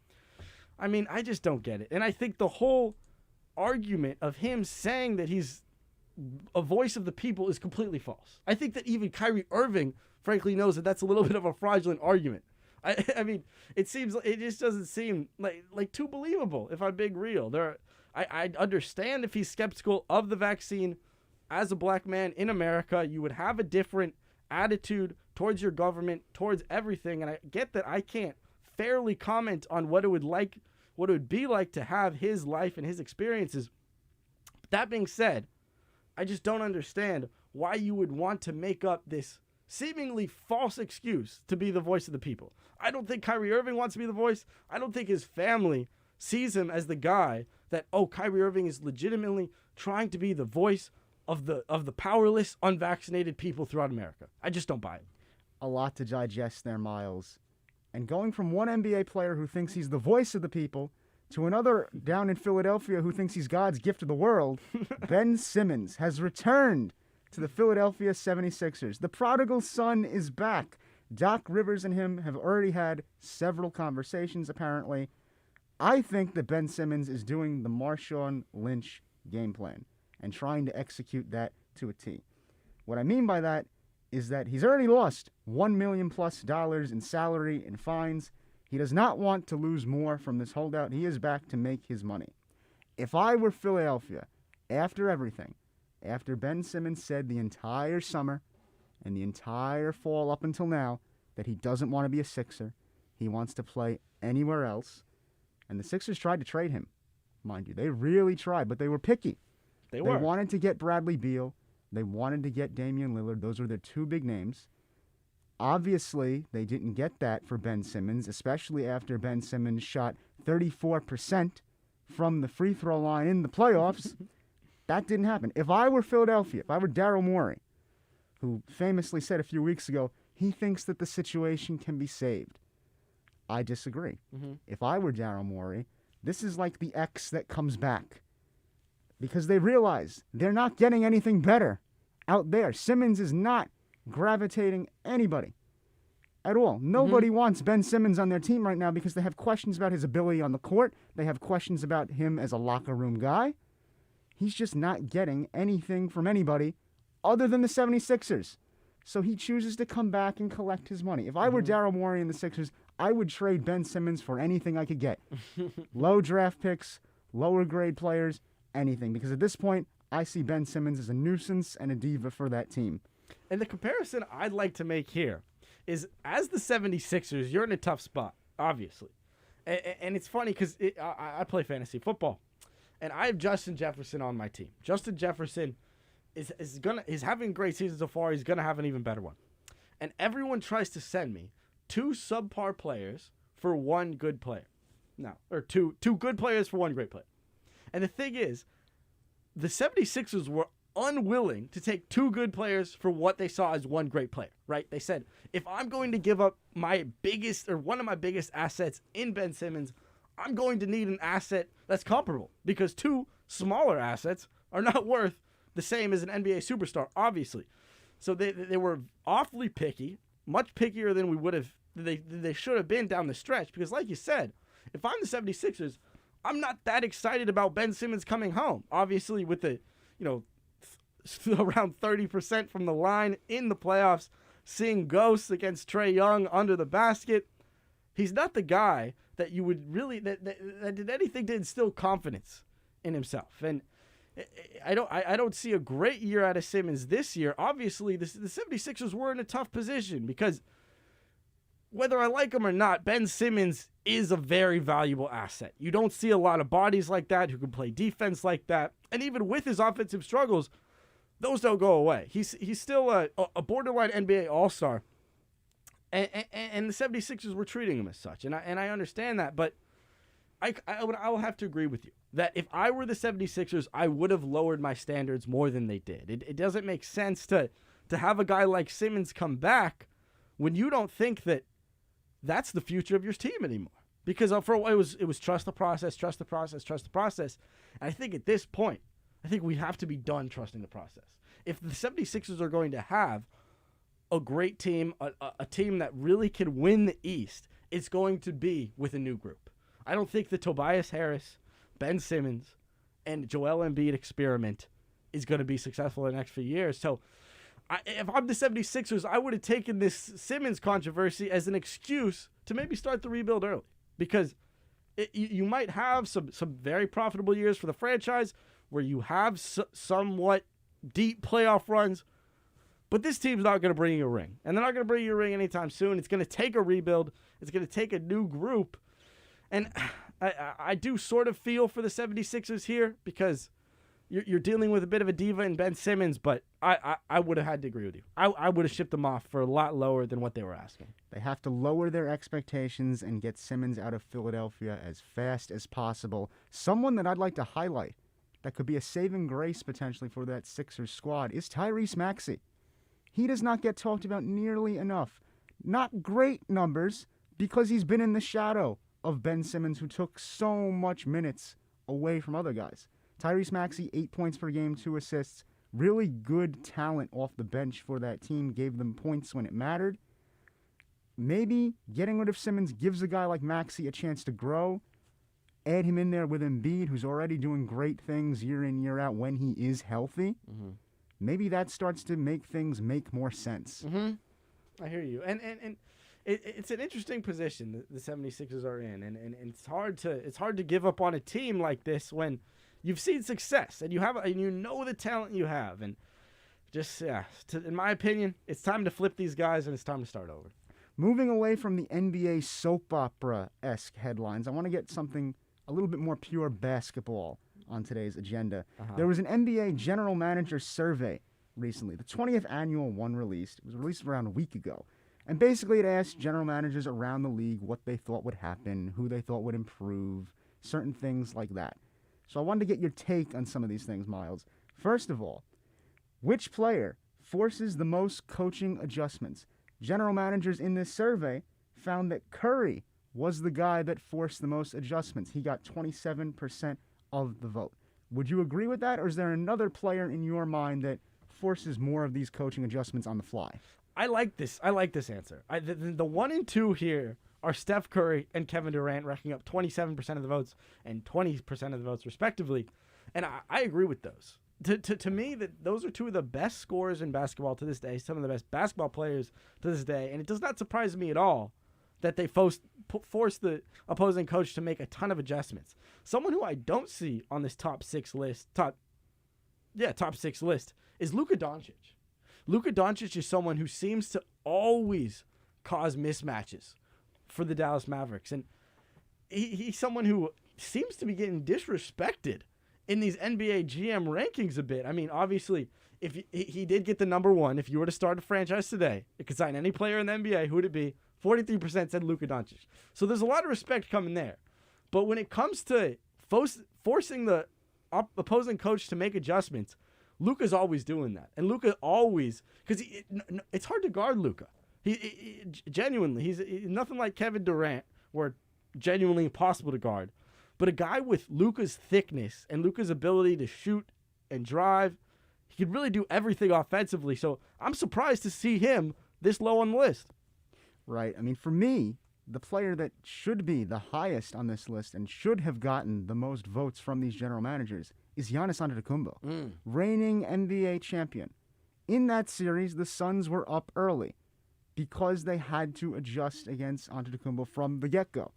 I mean, I just don't get it, and I think the whole argument of him saying that he's a voice of the people is completely false. I think that even Kyrie Irving, frankly, knows that that's a little bit of a fraudulent argument. I mean, it just doesn't seem like too believable. If I'm being real, I understand if he's skeptical of the vaccine. As a black man in America, you would have a different attitude towards your government, towards everything, and I get that I can't fairly comment on what it would be like to have his life and his experiences. That being said, I just don't understand why you would want to make up this seemingly false excuse to be the voice of the people. I don't think Kyrie Irving wants to be the voice. I don't think his family sees him as the guy that, Kyrie Irving is legitimately trying to be the voice of the powerless, unvaccinated people throughout America. I just don't buy it. A lot to digest there, Miles. And going from one NBA player who thinks he's the voice of the people to another down in Philadelphia who thinks he's God's gift to the world, Ben Simmons has returned to the Philadelphia 76ers. The prodigal son is back. Doc Rivers and him have already had several conversations, apparently. I think that Ben Simmons is doing the Marshawn Lynch game plan and trying to execute that to a T. What I mean by that is that he's already lost $1 million+ in salary and fines. He does not want to lose more from this holdout. He is back to make his money. If I were Philadelphia, after everything, after Ben Simmons said the entire summer and the entire fall up until now that he doesn't want to be a Sixer, he wants to play anywhere else, and the Sixers tried to trade him, mind you. They really tried, but they were picky. They wanted to get Bradley Beal. They wanted to get Damian Lillard. Those were their two big names. Obviously, they didn't get that for Ben Simmons, especially after Ben Simmons shot 34% from the free throw line in the playoffs. That didn't happen. If I were Philadelphia, if I were Daryl Morey, who famously said a few weeks ago he thinks that the situation can be saved, I disagree. Mm-hmm. If I were Daryl Morey, this is like the X that comes back, because they realize they're not getting anything better out there. Simmons is not gravitating anybody at all. Nobody wants Ben Simmons on their team right now because they have questions about his ability on the court. They have questions about him as a locker room guy. He's just not getting anything from anybody other than the 76ers. So he chooses to come back and collect his money. If I were Daryl Morey and the Sixers, I would trade Ben Simmons for anything I could get. Low draft picks, lower grade players, anything. Because at this point, I see Ben Simmons as a nuisance and a diva for that team. And the comparison I'd like to make here is, as the 76ers, you're in a tough spot, obviously. And it's funny because I play fantasy football, and I have Justin Jefferson on my team. Justin Jefferson is having a great season so far. He's going to have an even better one. And everyone tries to send me two subpar players for one good player. No, or two good players for one great player. And the thing is, the 76ers were unwilling to take two good players for what they saw as one great player, right? They said, if I'm going to give up my biggest, or one of my biggest assets in Ben Simmons, I'm going to need an asset that's comparable, because two smaller assets are not worth the same as an NBA superstar, obviously. So they were awfully picky, much pickier than they should have been down the stretch, because like you said, if I'm the 76ers, I'm not that excited about Ben Simmons coming home. Obviously, with the, around 30% from the line in the playoffs, seeing ghosts against Trae Young under the basket, he's not the guy that you would really that did anything to instill confidence in himself. And I don't see a great year out of Simmons this year. Obviously, the 76ers were in a tough position because whether I like him or not, Ben Simmons is a very valuable asset. You don't see a lot of bodies like that who can play defense like that. And even with his offensive struggles, those don't go away. He's still a borderline NBA All-Star. And the 76ers were treating him as such. And I understand that. But I will have to agree with you that if I were the 76ers, I would have lowered my standards more than they did. It doesn't make sense to have a guy like Simmons come back when you don't think that that's the future of your team anymore. Because it was trust the process. And I think at this point, I think we have to be done trusting the process. If the 76ers are going to have a great team, a team that really can win the East, it's going to be with a new group. I don't think the Tobias Harris, Ben Simmons, and Joel Embiid experiment is going to be successful in the next few years. So if I'm the 76ers, I would have taken this Simmons controversy as an excuse to maybe start the rebuild early. Because you might have some very profitable years for the franchise where you have somewhat deep playoff runs, but this team's not going to bring you a ring. And they're not going to bring you a ring anytime soon. It's going to take a rebuild. It's going to take a new group. And I do sort of feel for the 76ers here because you're dealing with a bit of a diva in Ben Simmons, but I would have had to agree with you. I would have shipped them off for a lot lower than what they were asking. They have to lower their expectations and get Simmons out of Philadelphia as fast as possible. Someone that I'd like to highlight that could be a saving grace potentially for that Sixers squad is Tyrese Maxey. He does not get talked about nearly enough. Not great numbers because he's been in the shadow of Ben Simmons, who took so much minutes away from other guys. Tyrese Maxey, 8 points per game, 2 assists. Really good talent off the bench for that team. Gave them points when it mattered. Maybe getting rid of Simmons gives a guy like Maxey a chance to grow. Add him in there with Embiid, who's already doing great things year in, year out when he is healthy. Mm-hmm. Maybe that starts to make things make more sense. Mm-hmm. I hear you. And it's an interesting position the 76ers are in. And it's hard to give up on a team like this when you've seen success and you know the talent you have. And just, in my opinion, it's time to flip these guys and it's time to start over. Moving away from the NBA soap opera-esque headlines, I want to get something a little bit more pure basketball on today's agenda. Uh-huh. There was an NBA general manager survey recently, the 20th annual one released. It was released around a week ago. And basically it asked general managers around the league what they thought would happen, who they thought would improve, certain things like that. So I wanted to get your take on some of these things, Miles. First of all, which player forces the most coaching adjustments? General managers in this survey found that Curry was the guy that forced the most adjustments. He got 27% of the vote. Would you agree with that, or is there another player in your mind that forces more of these coaching adjustments on the fly? I like this answer. The 1 and 2 here are Steph Curry and Kevin Durant, racking up 27% of the votes and 20% of the votes respectively. And I agree with those. To me, that those are two of the best scorers in basketball to this day, some of the best basketball players to this day, and it does not surprise me at all that they force the opposing coach to make a ton of adjustments. Someone who I don't see on this top six list is Luka Doncic. Luka Doncic is someone who seems to always cause mismatches for the Dallas Mavericks, and he's someone who seems to be getting disrespected in these NBA GM rankings a bit. I mean, obviously, if he did get the number one, if you were to start a franchise today, it could sign any player in the NBA, who would it be? 43% said Luka Doncic. So there's a lot of respect coming there. But when it comes to forcing the opposing coach to make adjustments, Luka's always doing that. And Luka always, because it's hard to guard Luka. He genuinely, he's nothing like Kevin Durant, where genuinely impossible to guard. But a guy with Luka's thickness and Luka's ability to shoot and drive, he could really do everything offensively. So I'm surprised to see him this low on the list. Right. I mean, for me, the player that should be the highest on this list and should have gotten the most votes from these general managers is Giannis Antetokounmpo, reigning NBA champion. In that series, the Suns were up early because they had to adjust against Antetokounmpo from the get-go.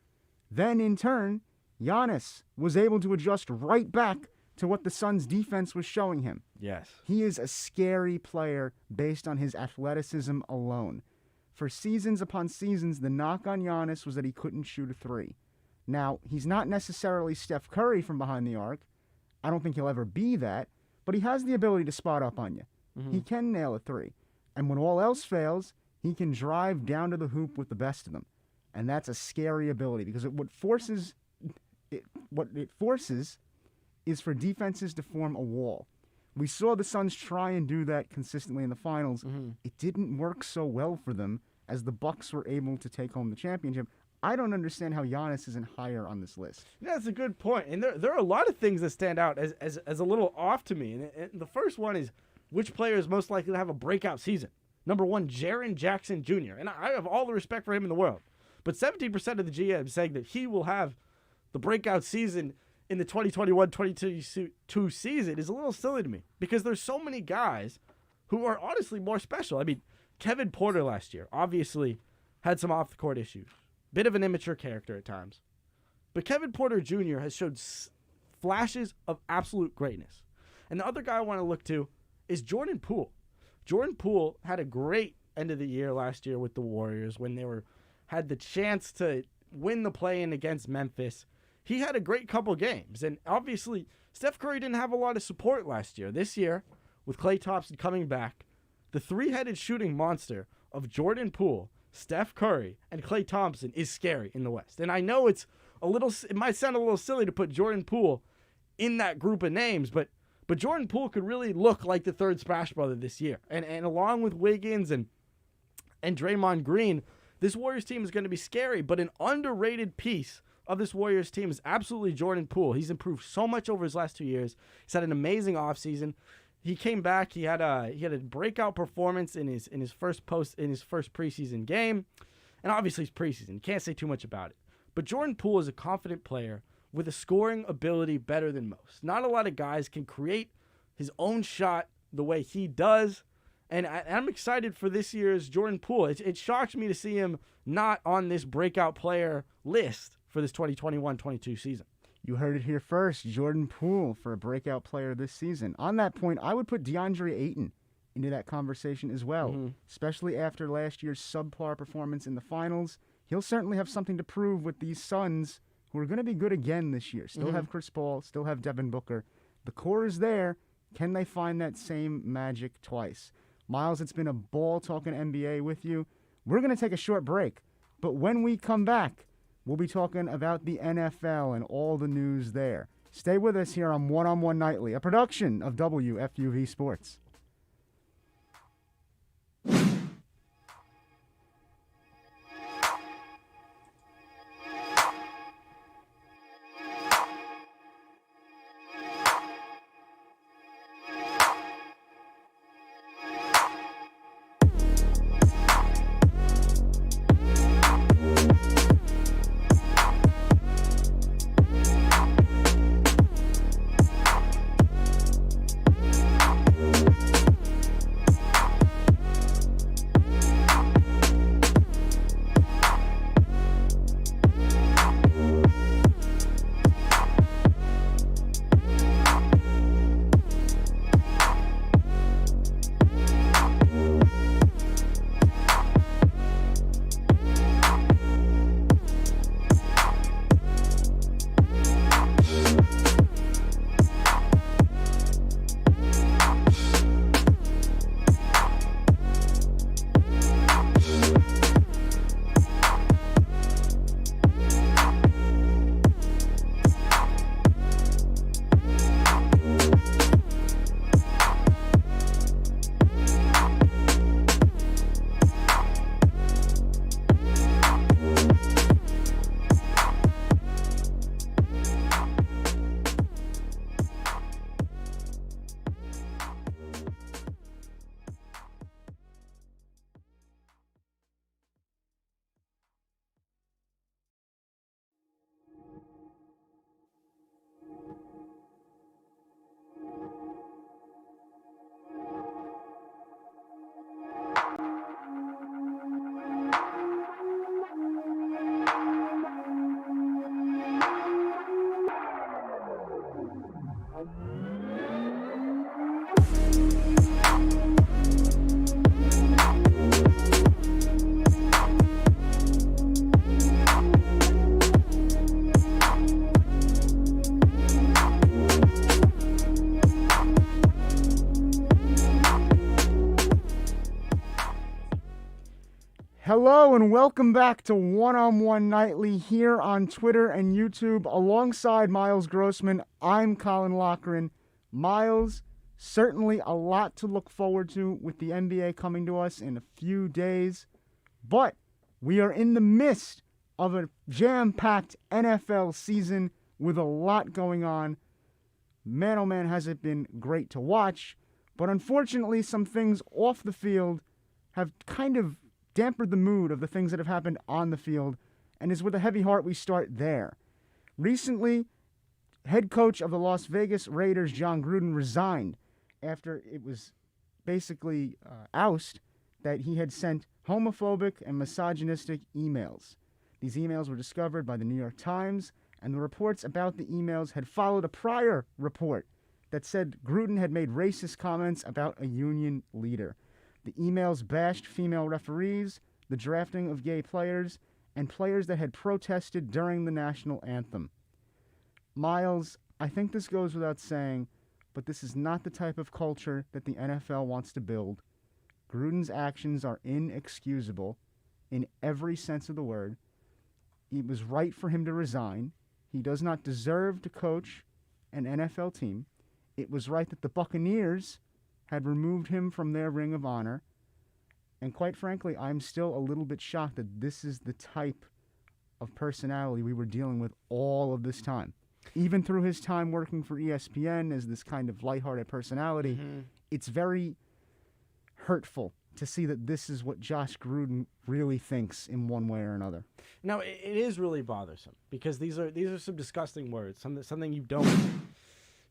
Then, in turn, Giannis was able to adjust right back to what the Suns' defense was showing him. Yes. He is a scary player based on his athleticism alone. For seasons upon seasons, the knock on Giannis was that he couldn't shoot a three. Now, he's not necessarily Steph Curry from behind the arc. I don't think he'll ever be that, but he has the ability to spot up on you. Mm-hmm. He can nail a three. And when all else fails, he can drive down to the hoop with the best of them. And that's a scary ability because what it forces is for defenses to form a wall. We saw the Suns try and do that consistently in the finals. Mm-hmm. It didn't work so well for them as the Bucks were able to take home the championship. I don't understand how Giannis isn't higher on this list. Yeah, that's a good point. And there are a lot of things that stand out as a little off to me. And the first one is which player is most likely to have a breakout season. Number one, Jaren Jackson Jr. And I have all the respect for him in the world. But 17% of the GM saying that he will have the breakout season in the 2021-2022 season is a little silly to me because there's so many guys who are honestly more special. I mean, Kevin Porter last year obviously had some off-the-court issues. Bit of an immature character at times. But Kevin Porter Jr. has showed flashes of absolute greatness. And the other guy I want to look to is Jordan Poole. Jordan Poole had a great end of the year last year with the Warriors when they had the chance to win the play-in against Memphis. He had a great couple games. And obviously, Steph Curry didn't have a lot of support last year. This year, with Klay Thompson coming back, the three-headed shooting monster of Jordan Poole, Steph Curry, and Klay Thompson is scary in the West. And I know it might sound a little silly to put Jordan Poole in that group of names, but Jordan Poole could really look like the third Splash Brother this year. And along with Wiggins and Draymond Green, this Warriors team is going to be scary. But an underrated piece of this Warriors team is absolutely Jordan Poole. He's improved so much over his last 2 years. He's had an amazing offseason. He came back. He had a breakout performance in his first preseason game, and obviously it's preseason. You can't say too much about it. But Jordan Poole is a confident player with a scoring ability better than most. Not a lot of guys can create his own shot the way he does, and I'm excited for this year's Jordan Poole. It shocks me to see him not on this breakout player list for this 2021-22 season. You heard it here first, Jordan Poole for a breakout player this season. On that point, I would put DeAndre Ayton into that conversation as well, especially after last year's subpar performance in the finals. He'll certainly have something to prove with these Suns, who are going to be good again this year. Still have Chris Paul, still have Devin Booker. The core is there. Can they find that same magic twice? Miles, it's been a ball talking NBA with you. We're going to take a short break, but when we come back, we'll be talking about the NFL and all the news there. Stay with us here on One Nightly, a production of WFUV Sports. Hello and welcome back to One on One Nightly here on Twitter and YouTube. Alongside Miles Grossman, I'm Colin Lochran. Miles, certainly a lot to look forward to with the NBA coming to us in a few days. But we are in the midst of a jam-packed NFL season with a lot going on. Man, oh man, has it been great to watch. But unfortunately, some things off the field have kind of dampened the mood of the things that have happened on the field, and is with a heavy heart we start there. Recently, head coach of the Las Vegas Raiders, John Gruden, resigned after it was basically ousted that he had sent homophobic and misogynistic emails. These emails were discovered by the New York Times, and the reports about the emails had followed a prior report that said Gruden had made racist comments about a union leader. The emails bashed female referees, the drafting of gay players, and players that had protested during the national anthem. Miles, I think this goes without saying, but this is not the type of culture that the NFL wants to build. Gruden's actions are inexcusable in every sense of the word. It was right for him to resign. He does not deserve to coach an NFL team. It was right that the Buccaneers had removed him from their Ring of Honor. And quite frankly, I'm still a little bit shocked that this is the type of personality we were dealing with all of this time. Even through his time working for ESPN as this kind of lighthearted personality, it's very hurtful to see that this is what Josh Gruden really thinks in one way or another. Now, it is really bothersome because these are some disgusting words, something you don't...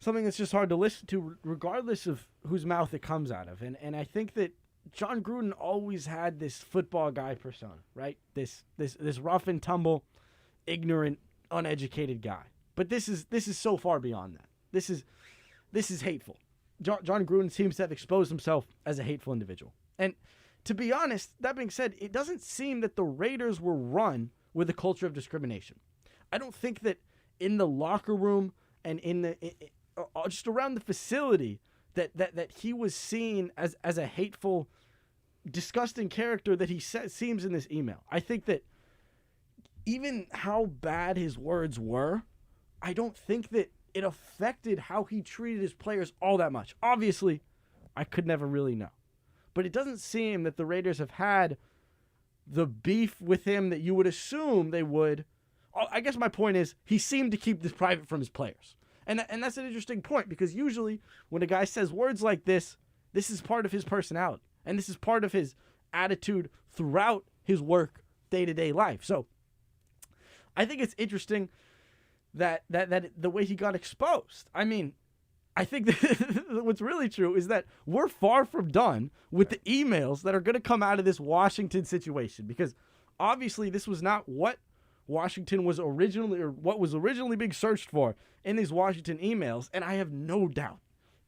something that's just hard to listen to regardless of whose mouth it comes out of. And I think that John Gruden always had this football guy persona, right? This rough and tumble, ignorant, uneducated guy. But this is so far beyond that. This is hateful. John Gruden seems to have exposed himself as a hateful individual. And to be honest, that being said, it doesn't seem that the Raiders were run with a culture of discrimination. I don't think that in the locker room and just around the facility that he was seen as a hateful, disgusting character that he seems in this email. I think that even how bad his words were, I don't think that it affected how he treated his players all that much. Obviously, I could never really know. But it doesn't seem that the Raiders have had the beef with him that you would assume they would. I guess my point is he seemed to keep this private from his players. And that's an interesting point because usually when a guy says words like this is part of his personality. And this is part of his attitude throughout his work, day-to-day life. So I think it's interesting that the way he got exposed. I mean, I think that what's really true is that we're far from done with the emails that are going to come out of this Washington situation because obviously this was not what Washington was originally, or what was originally being searched for in these Washington emails. And I have no doubt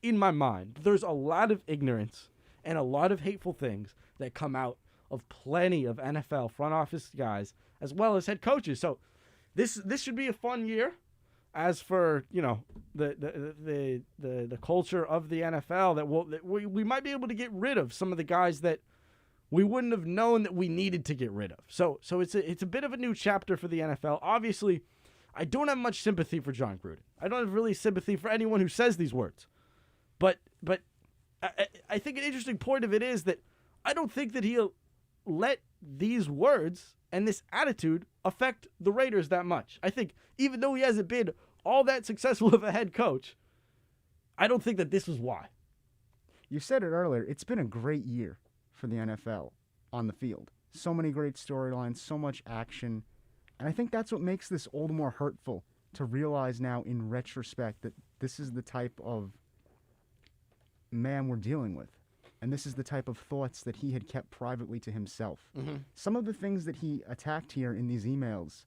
in my mind, there's a lot of ignorance and a lot of hateful things that come out of plenty of NFL front office guys as well as head coaches. So this should be a fun year. As for, you know, the culture of the NFL, that we might be able to get rid of some of the guys that we wouldn't have known that we needed to get rid of. So it's a bit of a new chapter for the NFL. Obviously, I don't have much sympathy for John Gruden. I don't have really sympathy for anyone who says these words. But I think an interesting point of it is that I don't think that he'll let these words and this attitude affect the Raiders that much. I think even though he hasn't been all that successful of a head coach, I don't think that this was why. You said it earlier. It's been a great year for the NFL on the field. So many great storylines, so much action. And I think that's what makes this all the more hurtful to realize now in retrospect that this is the type of man we're dealing with. And this is the type of thoughts that he had kept privately to himself. Mm-hmm. Some of the things that he attacked here in these emails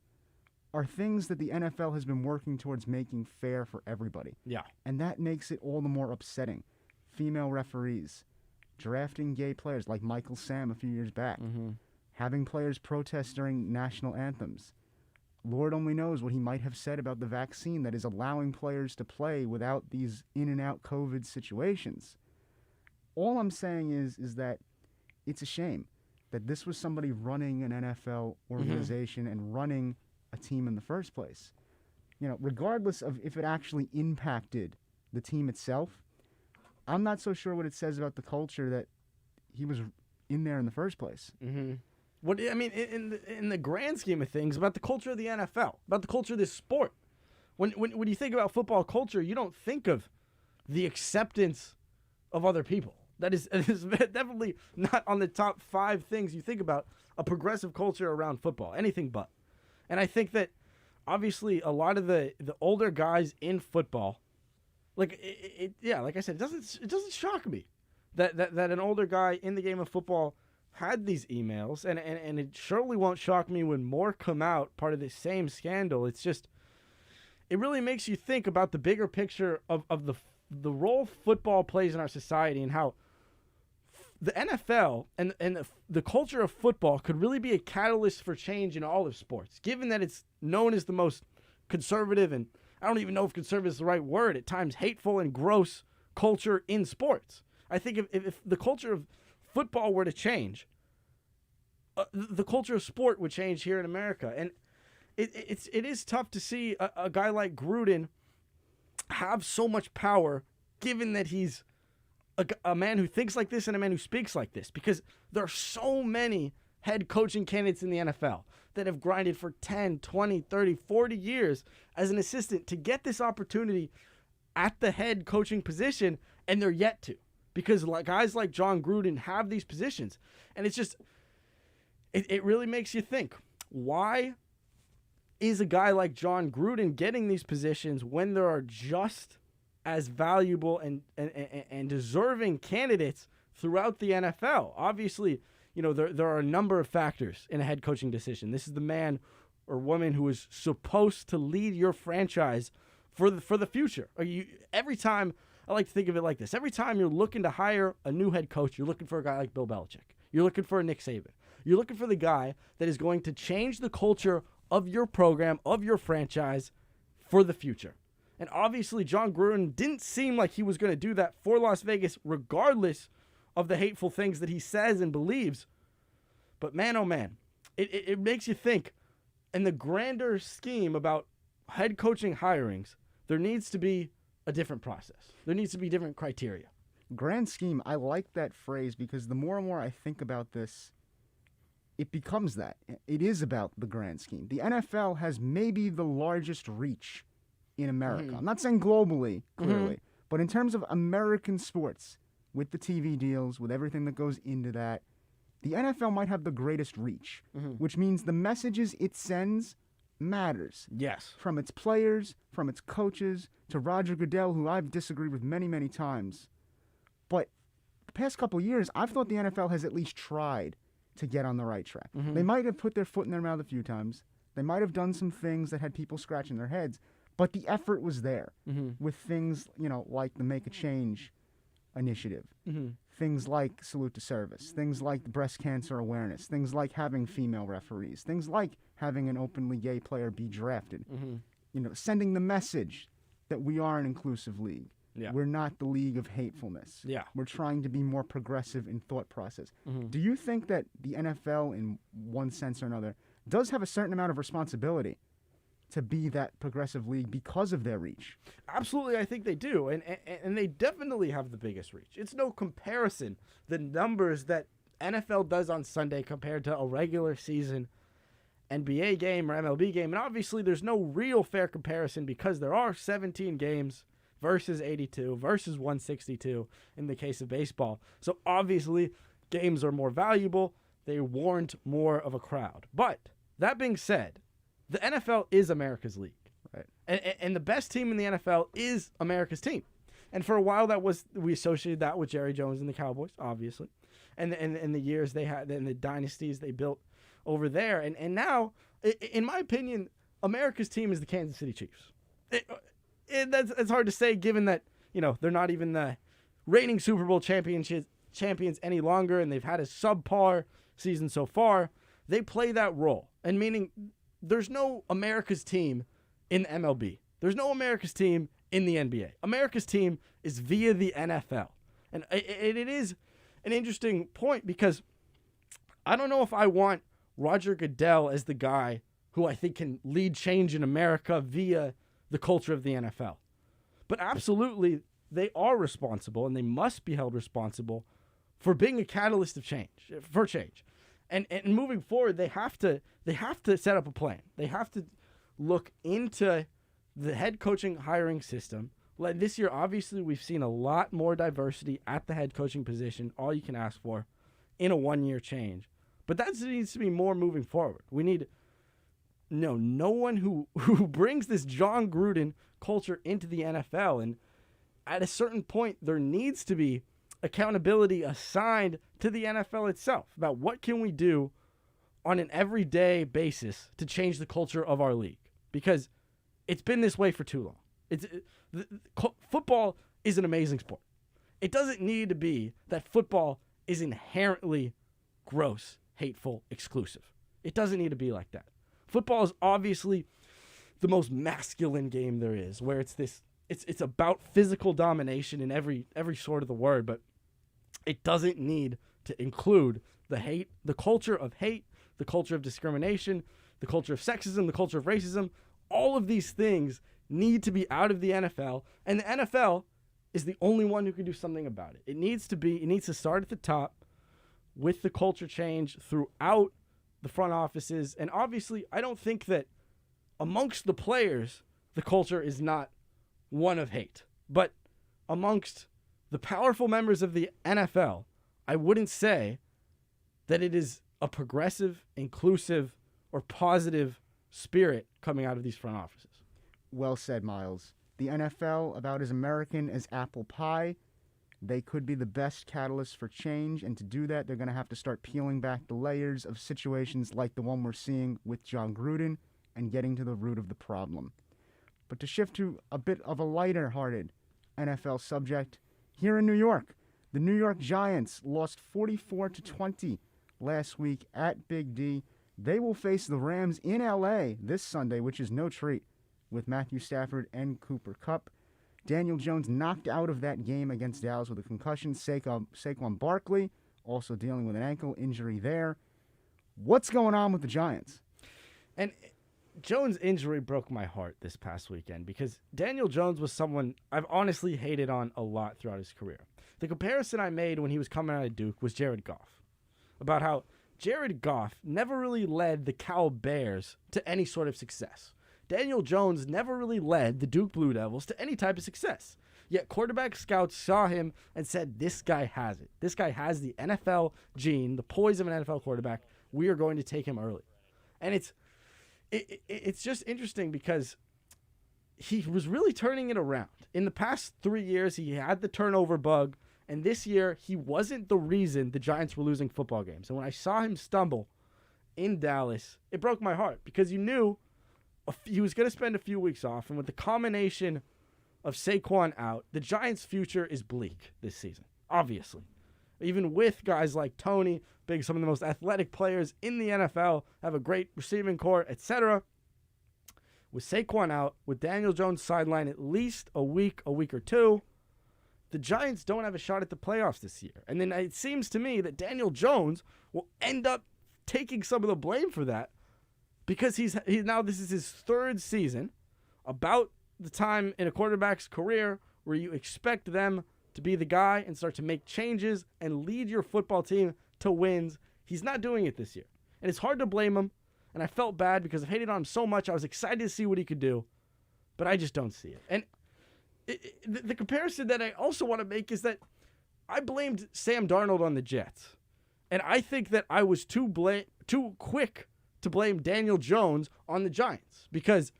are things that the NFL has been working towards making fair for everybody. Yeah. And that makes it all the more upsetting. Female referees, drafting gay players like Michael Sam a few years back, having players protest during national anthems. Lord only knows what he might have said about the vaccine that is allowing players to play without these in and out COVID situations. All I'm saying is that it's a shame that this was somebody running an NFL organization and running a team in the first place. Regardless of if it actually impacted the team itself, I'm not so sure what it says about the culture that he was in there in the first place. What I mean, in the grand scheme of things, about the culture of the NFL, about the culture of this sport. When you think about football culture, you don't think of the acceptance of other people. That is definitely not on the top 5 things you think about a progressive culture around football. Anything but. And I think that obviously a lot of the older guys in football, like I said, it doesn't shock me that an older guy in the game of football had these emails, and it surely won't shock me when more come out, part of this same scandal. It's just, it really makes you think about the bigger picture of the role football plays in our society, and how the NFL and the culture of football could really be a catalyst for change in all of sports, given that it's known as the most conservative, and I don't even know if conservative is the right word, at times hateful and gross culture in sports. I think if the culture of football were to change, the culture of sport would change here in America. And it is tough to see a guy like Gruden have so much power, given that he's a man who thinks like this and a man who speaks like this, because there are so many head coaching candidates in the NFL that have grinded for 10, 20, 30, 40 years as an assistant to get this opportunity at the head coaching position, and they're yet to. Because guys like John Gruden have these positions. And it's just, it really makes you think, why is a guy like John Gruden getting these positions when there are just as valuable and deserving candidates throughout the NFL? Obviously, there are a number of factors in a head coaching decision. This is the man or woman who is supposed to lead your franchise for the future. Every time, I like to think of it like this. Every time you're looking to hire a new head coach, you're looking for a guy like Bill Belichick. You're looking for a Nick Saban. You're looking for the guy that is going to change the culture of your program, of your franchise, for the future. And obviously, John Gruden didn't seem like he was going to do that for Las Vegas, regardless of the hateful things that he says and believes. But man, oh man, it makes you think, in the grander scheme about head coaching hirings, there needs to be a different process. There needs to be different criteria. Grand scheme, I like that phrase, because the more and more I think about this, it becomes that. It is about the grand scheme. The NFL has maybe the largest reach in America. I'm not saying globally, clearly, but in terms of American sports, with the TV deals, with everything that goes into that, the NFL might have the greatest reach, which means the messages it sends matters. Yes. From its players, from its coaches, to Roger Goodell, who I've disagreed with many, many times. But the past couple of years, I've thought the NFL has at least tried to get on the right track. They might have put their foot in their mouth a few times. They might have done some things that had people scratching their heads, but the effort was there with things, like the Make a Change initiative, things like Salute to Service, things like the breast cancer awareness, things like having female referees, things like having an openly gay player be drafted, sending the message that we are an inclusive league. Yeah. We're not the league of hatefulness. Yeah. We're trying to be more progressive in thought process. Do you think that the NFL, in one sense or another, does have a certain amount of responsibility to be that progressive league because of their reach? Absolutely, I think they do, and they definitely have the biggest reach. It's no comparison, the numbers that NFL does on Sunday compared to a regular season NBA game or MLB game, and obviously there's no real fair comparison because there are 17 games versus 82 versus 162 in the case of baseball. So obviously games are more valuable. They warrant more of a crowd. But that being said, the NFL is America's league. Right. And the best team in the NFL is America's team. And for a while we associated that with Jerry Jones and the Cowboys, obviously. And the years they had, and the dynasties they built over there. And now, in my opinion, America's team is the Kansas City Chiefs. It's hard to say, given that they're not even the reigning Super Bowl champions any longer, and they've had a subpar season so far. They play that role, and meaning there's no America's team in the MLB. There's no America's team in the NBA. America's team is via the NFL, and it is an interesting point because I don't know if I want Roger Goodell as the guy who I think can lead change in America via the culture of the NFL. But absolutely, they are responsible, and they must be held responsible for being a catalyst of change, for change. And moving forward, they have to set up a plan. They have to look into the head coaching hiring system. Like this year, obviously, we've seen a lot more diversity at the head coaching position, all you can ask for, in a one-year change. But that needs to be more moving forward. We need no one who brings this John Gruden culture into the NFL. And at a certain point, there needs to be accountability assigned to the NFL itself about what can we do on an everyday basis to change the culture of our league. Because it's been this way for too long. Football is an amazing sport. It doesn't need to be that football is inherently gross, hateful, exclusive. It doesn't need to be like that. Football is obviously the most masculine game there is, where it's about physical domination in every sort of the word, but it doesn't need to include the hate, the culture of hate, the culture of discrimination, the culture of sexism, the culture of racism. All of these things need to be out of the NFL, and the NFL is the only one who can do something about it. It needs to start at the top with the culture change throughout the front offices. And obviously, I don't think that amongst the players, the culture is not one of hate. But amongst the powerful members of the NFL, I wouldn't say that it is a progressive, inclusive, or positive spirit coming out of these front offices. Well said, Miles. The NFL, about as American as apple pie. They could be the best catalyst for change, and to do that, they're going to have to start peeling back the layers of situations like the one we're seeing with John Gruden and getting to the root of the problem. But to shift to a bit of a lighter-hearted NFL subject, here in New York, the New York Giants lost 44-20 last week at Big D. They will face the Rams in L.A. this Sunday, which is no treat, with Matthew Stafford and Cooper Kupp. Daniel Jones knocked out of that game against Dallas with a concussion. Saquon Barkley also dealing with an ankle injury there. What's going on with the Giants? And Jones' injury broke my heart this past weekend because Daniel Jones was someone I've honestly hated on a lot throughout his career. The comparison I made when he was coming out of Duke was Jared Goff, about how Jared Goff never really led the Cal Bears to any sort of success. Daniel Jones never really led the Duke Blue Devils to any type of success. Yet quarterback scouts saw him and said, this guy has it. This guy has the NFL gene, the poise of an NFL quarterback. We are going to take him early. And it's just interesting because he was really turning it around. In the past 3 years, he had the turnover bug. And this year, he wasn't the reason the Giants were losing football games. And when I saw him stumble in Dallas, it broke my heart because you knew he was going to spend a few weeks off, and with the combination of Saquon out, the Giants' future is bleak this season, obviously. Even with guys like Tony, being some of the most athletic players in the NFL, have a great receiving core, etc. With Saquon out, with Daniel Jones sidelined at least a week or two, the Giants don't have a shot at the playoffs this year. And then it seems to me that Daniel Jones will end up taking some of the blame for that, because he's now this is his third season, about the time in a quarterback's career where you expect them to be the guy and start to make changes and lead your football team to wins. He's not doing it this year. And it's hard to blame him. And I felt bad because I've hated on him so much. I was excited to see what he could do, but I just don't see it. And the comparison that I also want to make is that I blamed Sam Darnold on the Jets. And I think that I was too quick to blame Daniel Jones on the Giants, because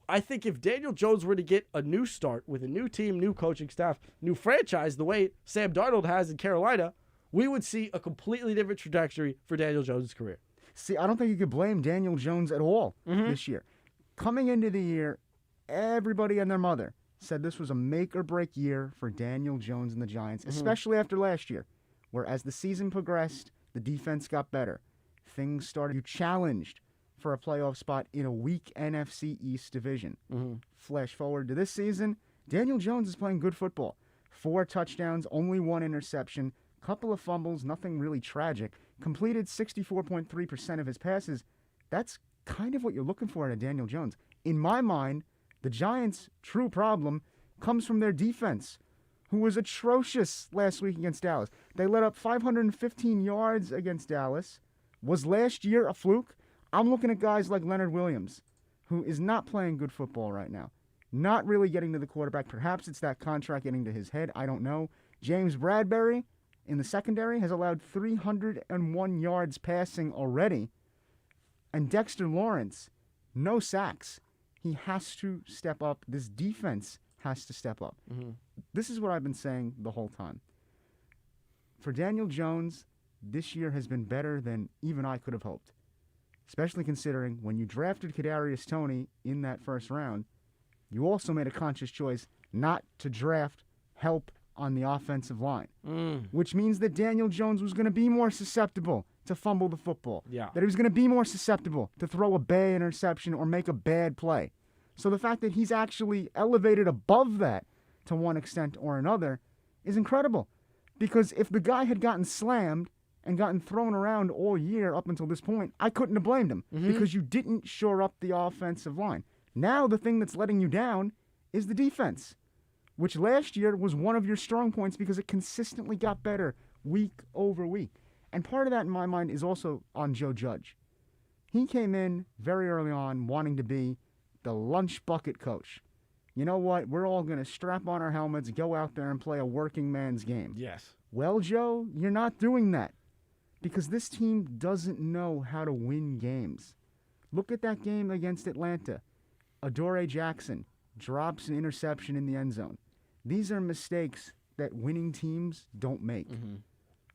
I think if Daniel Jones were to get a new start with a new team, new coaching staff, new franchise, the way Sam Darnold has in Carolina, we would see a completely different trajectory for Daniel Jones' career. See, I don't think you could blame Daniel Jones at all this year. Coming into the year, everybody and their mother said this was a make-or-break year for Daniel Jones and the Giants, especially after last year, where as the season progressed, the defense got better. Things started. You challenged for a playoff spot in a weak NFC East division. Flash forward to this season, Daniel Jones is playing good football. 4 touchdowns, only 1 interception, couple of fumbles, nothing really tragic. completed 64.3% of his passes. That's kind of what you're looking for in a Daniel Jones. In my mind, the Giants' true problem comes from their defense, who was atrocious last week against Dallas. They let up 515 yards against Dallas. Was last year a fluke? I'm looking at guys like Leonard Williams, who is not playing good football right now. Not really getting to the quarterback. Perhaps it's that contract getting to his head. I don't know. James Bradbury in the secondary has allowed 301 yards passing already. And Dexter Lawrence, no sacks. He has to step up. This defense has to step up. Mm-hmm. This is what I've been saying the whole time. For Daniel Jones, this year has been better than even I could have hoped. Especially considering when you drafted Kadarius Toney in that first round, you also made a conscious choice not to draft help on the offensive line, which means that Daniel Jones was going to be more susceptible to fumble the football, Yeah. that he was going to be more susceptible to throw a bad interception or make a bad play. So the fact that he's actually elevated above that to one extent or another is incredible, because if the guy had gotten slammed and gotten thrown around all year up until this point, I couldn't have blamed him because you didn't shore up the offensive line. Now the thing that's letting you down is the defense, which last year was one of your strong points because it consistently got better week over week. And part of that, in my mind, is also on Joe Judge. He came in very early on wanting to be the lunch bucket coach. You know what? We're all going to strap on our helmets, go out there and play a working man's game. Yes. Well, Joe, you're not doing that because this team doesn't know how to win games. Look at that game against Atlanta. Adoree Jackson drops an interception in the end zone. These are mistakes that winning teams don't make.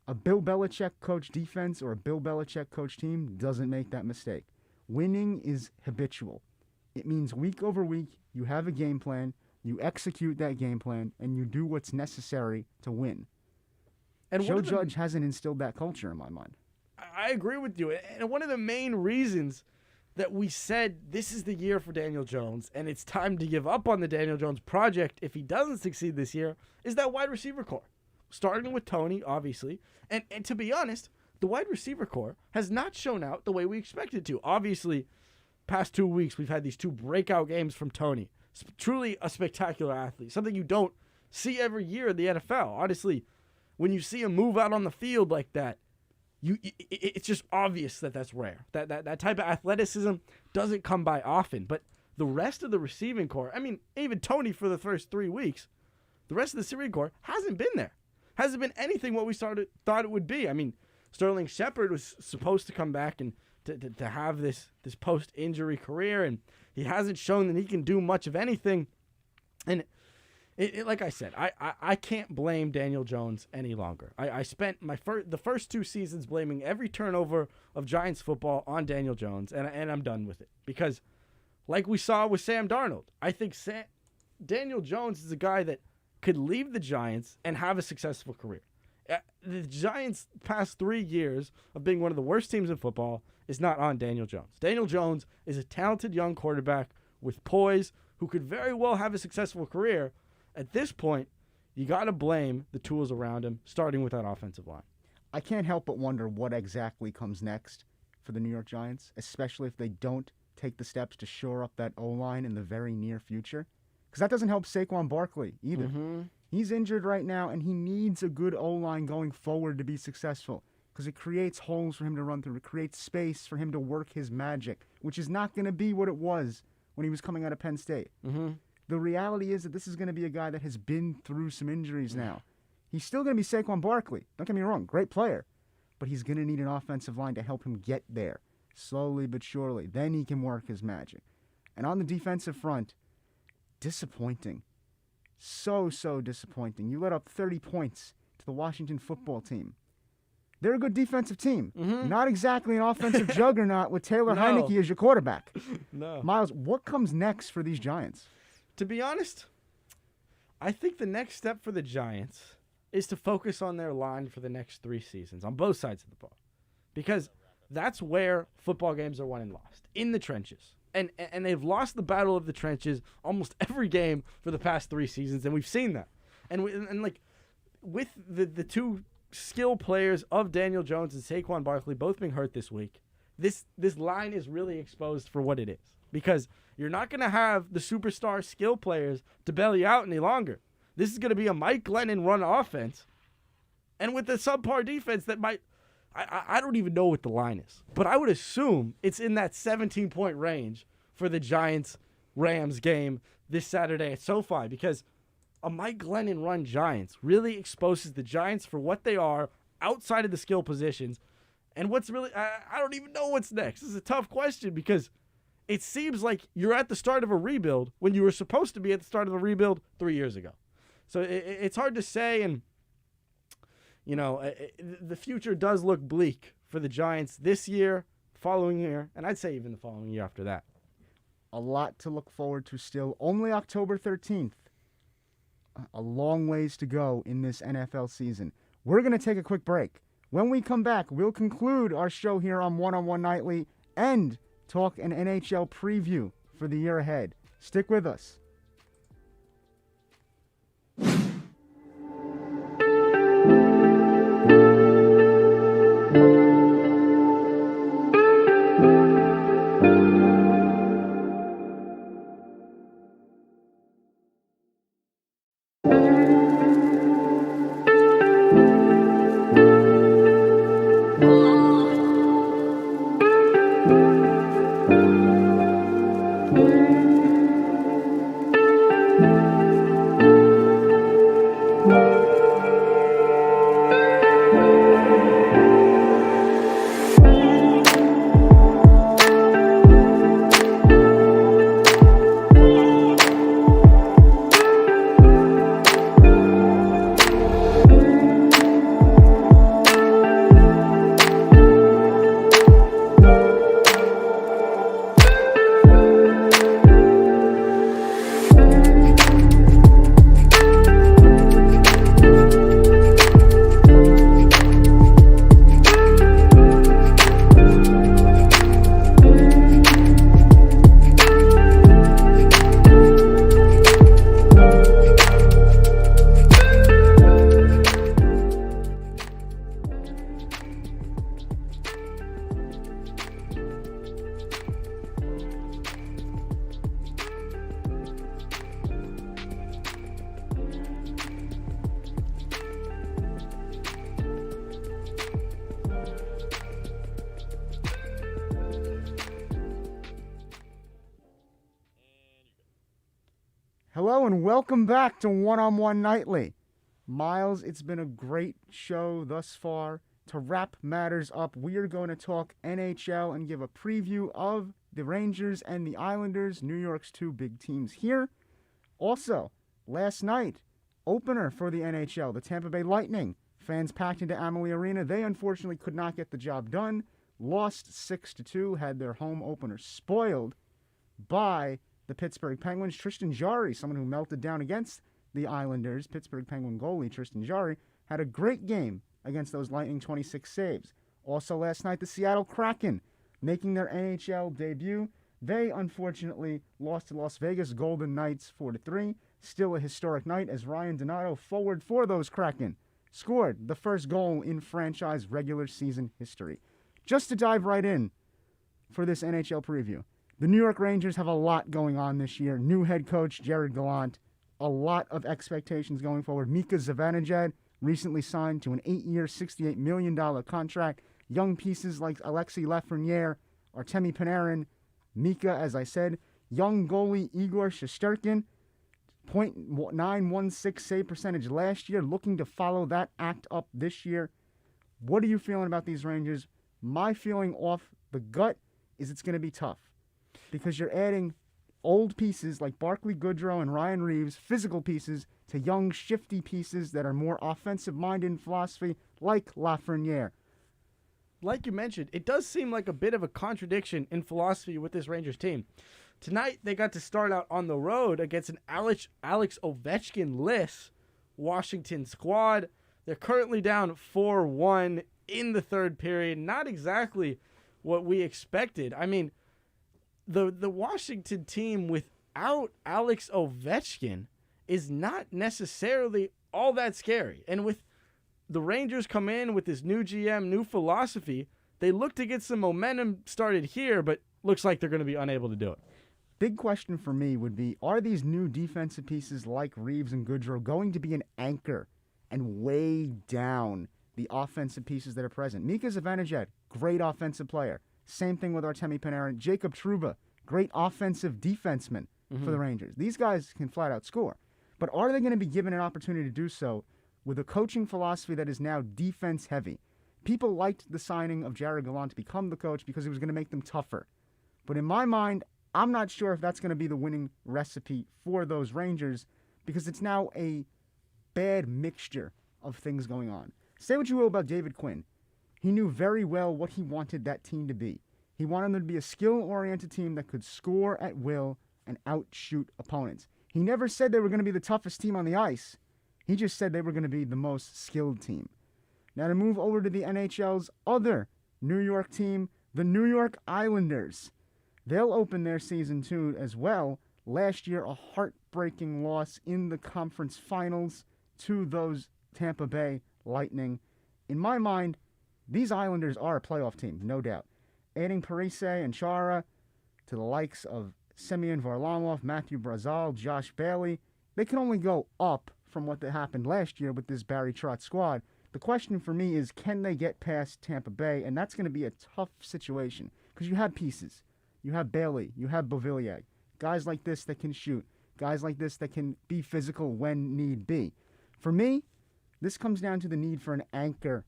A Bill Belichick coach defense or a Bill Belichick coach team doesn't make that mistake. Winning is habitual. It means week over week, you have a game plan, you execute that game plan, and you do what's necessary to win. And Joe Judge hasn't instilled that culture in my mind. I agree with you. And one of the main reasons that we said this is the year for Daniel Jones and it's time to give up on the Daniel Jones project if he doesn't succeed this year is that wide receiver core. Starting with Toney, obviously. And to be honest, the wide receiver core has not shown out the way we expected to. Obviously, past 2 weeks, we've had these two breakout games from Toney. Truly a spectacular athlete, something you don't see every year in the NFL. Honestly, when you see him move out on the field like that, it's just obvious that that's rare. That type of athleticism doesn't come by often. But the rest of the receiving core, I mean, even Toney for the first 3 weeks, the rest of the receiving core hasn't been there. Hasn't been anything what we thought it would be. I mean, Sterling Shepard was supposed to come back and to have this post-injury career, and he hasn't shown that he can do much of anything. And like I said, I can't blame Daniel Jones any longer. I spent the first 2 seasons blaming every turnover of Giants football on Daniel Jones, and I'm done with it. Because, like we saw with Sam Darnold, I think Daniel Jones is a guy that could leave the Giants and have a successful career. The Giants' past 3 years of being one of the worst teams in football is not on Daniel Jones. Daniel Jones is a talented young quarterback with poise who could very well have a successful career. At this point, you got to blame the tools around him, starting with that offensive line. I can't help but wonder what exactly comes next for the New York Giants, especially if they don't take the steps to shore up that O-line in the very near future. Because that doesn't help Saquon Barkley either. He's injured right now, and he needs a good O-line going forward to be successful because it creates holes for him to run through. It creates space for him to work his magic, which is not going to be what it was when he was coming out of Penn State. The reality is that this is going to be a guy that has been through some injuries now. He's still going to be Saquon Barkley. Don't get me wrong, great player. But he's going to need an offensive line to help him get there, slowly but surely. Then he can work his magic. And on the defensive front, disappointing. So disappointing. You let up 30 points to the Washington football team. They're a good defensive team. Not exactly an offensive juggernaut with Taylor Heineke as your quarterback. No. Miles, what comes next for these Giants? To be honest, I think the next step for the Giants is to focus on their line for the next 3 seasons on both sides of the ball. Because that's where football games are won and lost, in the trenches. And they've lost the battle of the trenches almost every game for the past 3 seasons, and we've seen that. And like with the two skill players of Daniel Jones and Saquon Barkley both being hurt this week, this line is really exposed for what it is, because you're not going to have the superstar skill players to bail you out any longer. This is going to be a Mike Glennon run offense, and with the subpar defense that might, I don't even know what the line is, but I would assume it's in that 17-point range for the Giants-Rams game this Saturday at SoFi, because a Mike Glennon run Giants really exposes the Giants for what they are outside of the skill positions. And what's really, I don't even know what's next. This is a tough question, because it seems like you're at the start of a rebuild when you were supposed to be at the start of a rebuild 3 years ago. So it's hard to say, and the future does look bleak for the Giants this year, following year, and I'd say even the following year after that. A lot to look forward to still. Only October 13th. A long ways to go in this NFL season. We're going to take a quick break. When we come back, we'll conclude our show here on One Nightly and talk an NHL preview for the year ahead. Stick with us. Hello and welcome back to One Nightly. Miles, it's been a great show thus far. To wrap matters up, we are going to talk NHL and give a preview of the Rangers and the Islanders, New York's two big teams here. Also, last night, opener for the NHL, the Tampa Bay Lightning. Fans packed into Amalie Arena. They unfortunately could not get the job done. Lost 6-2, had their home opener spoiled by the Pittsburgh Penguins. Tristan Jarry, someone who melted down against the Islanders, Pittsburgh Penguin goalie Tristan Jarry, had a great game against those Lightning, 26 saves. Also last night, the Seattle Kraken, making their NHL debut. They unfortunately lost to Las Vegas Golden Knights 4-3. Still a historic night as Ryan Donato, forward for those Kraken, scored the first goal in franchise regular season history. Just to dive right in for this NHL preview, the New York Rangers have a lot going on this year. New head coach Jared Gallant, a lot of expectations going forward. Mika Zibanejad recently signed to an 8-year, $68 million contract. Young pieces like Alexei Lafreniere, Artemi Panarin, Mika, as I said. Young goalie Igor Shesterkin, .916 save percentage last year, looking to follow that act up this year. What are you feeling about these Rangers? My feeling off the gut is it's going to be tough, because you're adding old pieces like Barclay Goodrow and Ryan Reeves, physical pieces, to young, shifty pieces that are more offensive-minded in philosophy, like Lafreniere. Like you mentioned, it does seem like a bit of a contradiction in philosophy with this Rangers team. Tonight, they got to start out on the road against an Alex Ovechkin-less Washington squad. They're currently down 4-1 in the third period. Not exactly what we expected. I mean, the Washington team without Alex Ovechkin is not necessarily all that scary. And with the Rangers come in with this new GM, new philosophy. They look to get some momentum started here, but looks like they're going to be unable to do it. Big question for me would be, are these new defensive pieces like Reeves and Goodrow going to be an anchor and weigh down the offensive pieces that are present? Mika Zibanejad, great offensive player. Same thing with Artemi Panarin. Jacob Trouba, great offensive defenseman for the Rangers. These guys can flat out score. But are they going to be given an opportunity to do so with a coaching philosophy that is now defense heavy? People liked the signing of Jared Gallant to become the coach because he was going to make them tougher. But in my mind, I'm not sure if that's going to be the winning recipe for those Rangers, because it's now a bad mixture of things going on. Say what you will about David Quinn. He knew very well what he wanted that team to be. He wanted them to be a skill-oriented team that could score at will and outshoot opponents. He never said they were going to be the toughest team on the ice. He just said they were going to be the most skilled team. Now to move over to the NHL's other New York team, the New York Islanders. They'll open their season too as well. Last year, a heartbreaking loss in the conference finals to those Tampa Bay Lightning. In my mind, these Islanders are a playoff team, no doubt. Adding Parise and Chara to the likes of Semyon Varlamov, Matthew Barzal, Josh Bailey, they can only go up from what happened last year with this Barry Trotz squad. The question for me is, can they get past Tampa Bay? And that's going to be a tough situation because you have pieces. You have Bailey. You have Beauvillier. Guys like this that can shoot. Guys like this that can be physical when need be. For me, this comes down to the need for an anchor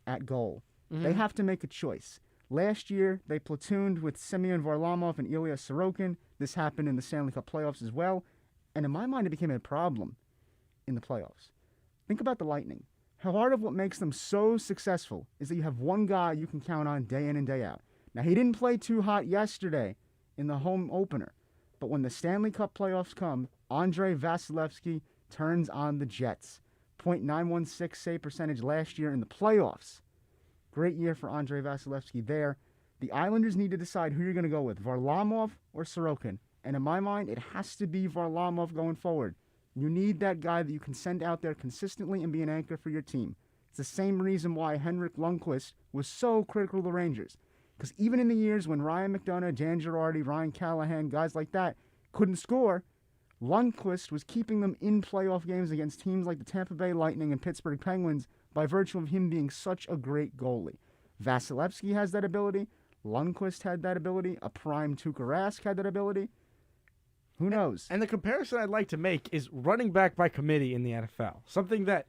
at goal. They have to make a choice. Last year, they platooned with Semyon Varlamov and Ilya Sorokin. This happened in the Stanley Cup playoffs as well. And in my mind, it became a problem in the playoffs. Think about the Lightning. Part of what makes them so successful is that you have one guy you can count on day in and day out. Now, he didn't play too hot yesterday in the home opener, but when the Stanley Cup playoffs come, Andrei Vasilevsky turns on the Jets. .916 save percentage last year in the playoffs. Great year for Andrei Vasilevsky there. The Islanders need to decide who you're going to go with, Varlamov or Sorokin. And in my mind, it has to be Varlamov going forward. You need that guy that you can send out there consistently and be an anchor for your team. It's the same reason why Henrik Lundqvist was so critical of the Rangers. Because even in the years when Ryan McDonough, Dan Girardi, Ryan Callahan, guys like that couldn't score, Lundqvist was keeping them in playoff games against teams like the Tampa Bay Lightning and Pittsburgh Penguins by virtue of him being such a great goalie. Vasilevsky has that ability. Lundqvist had that ability. A prime Tuukka Rask had that ability. Who knows? And the comparison I'd like to make is running back by committee in the NFL. Something that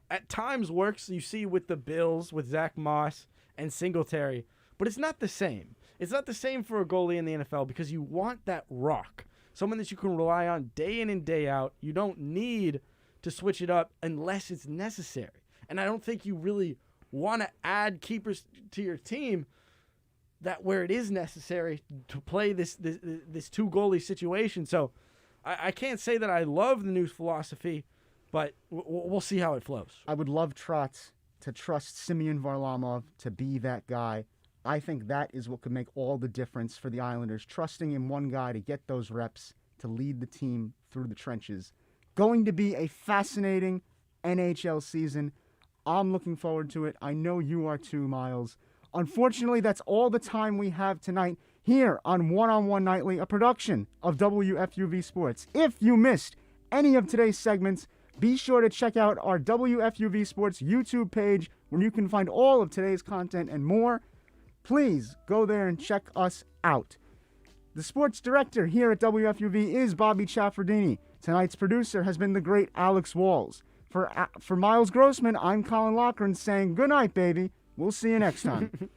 at times works, you see with the Bills, with Zach Moss and Singletary, but it's not the same. It's not the same for a goalie in the NFL because you want that rock, someone that you can rely on day in and day out. You don't need to switch it up unless it's necessary. And I don't think you really want to add keepers to your team that where it is necessary to play this two goalie situation. So I can't say that I love the new philosophy, but we'll see how it flows. I would love Trotz to trust Semyon Varlamov to be that guy. I think that is what could make all the difference for the Islanders, trusting in one guy to get those reps, to lead the team through the trenches. Going to be a fascinating NHL season. I'm looking forward to it. I know you are too, Miles. Unfortunately, that's all the time we have tonight here on One-on-One Nightly, a production of WFUV Sports. If you missed any of today's segments, be sure to check out our WFUV Sports YouTube page where you can find all of today's content and more. Please go there and check us out. The sports director here at WFUV is Bobby Chaffardini. Tonight's producer has been the great Alex Walls. For Miles Grossman, I'm Colin Loughran saying good night, baby. We'll see you next time.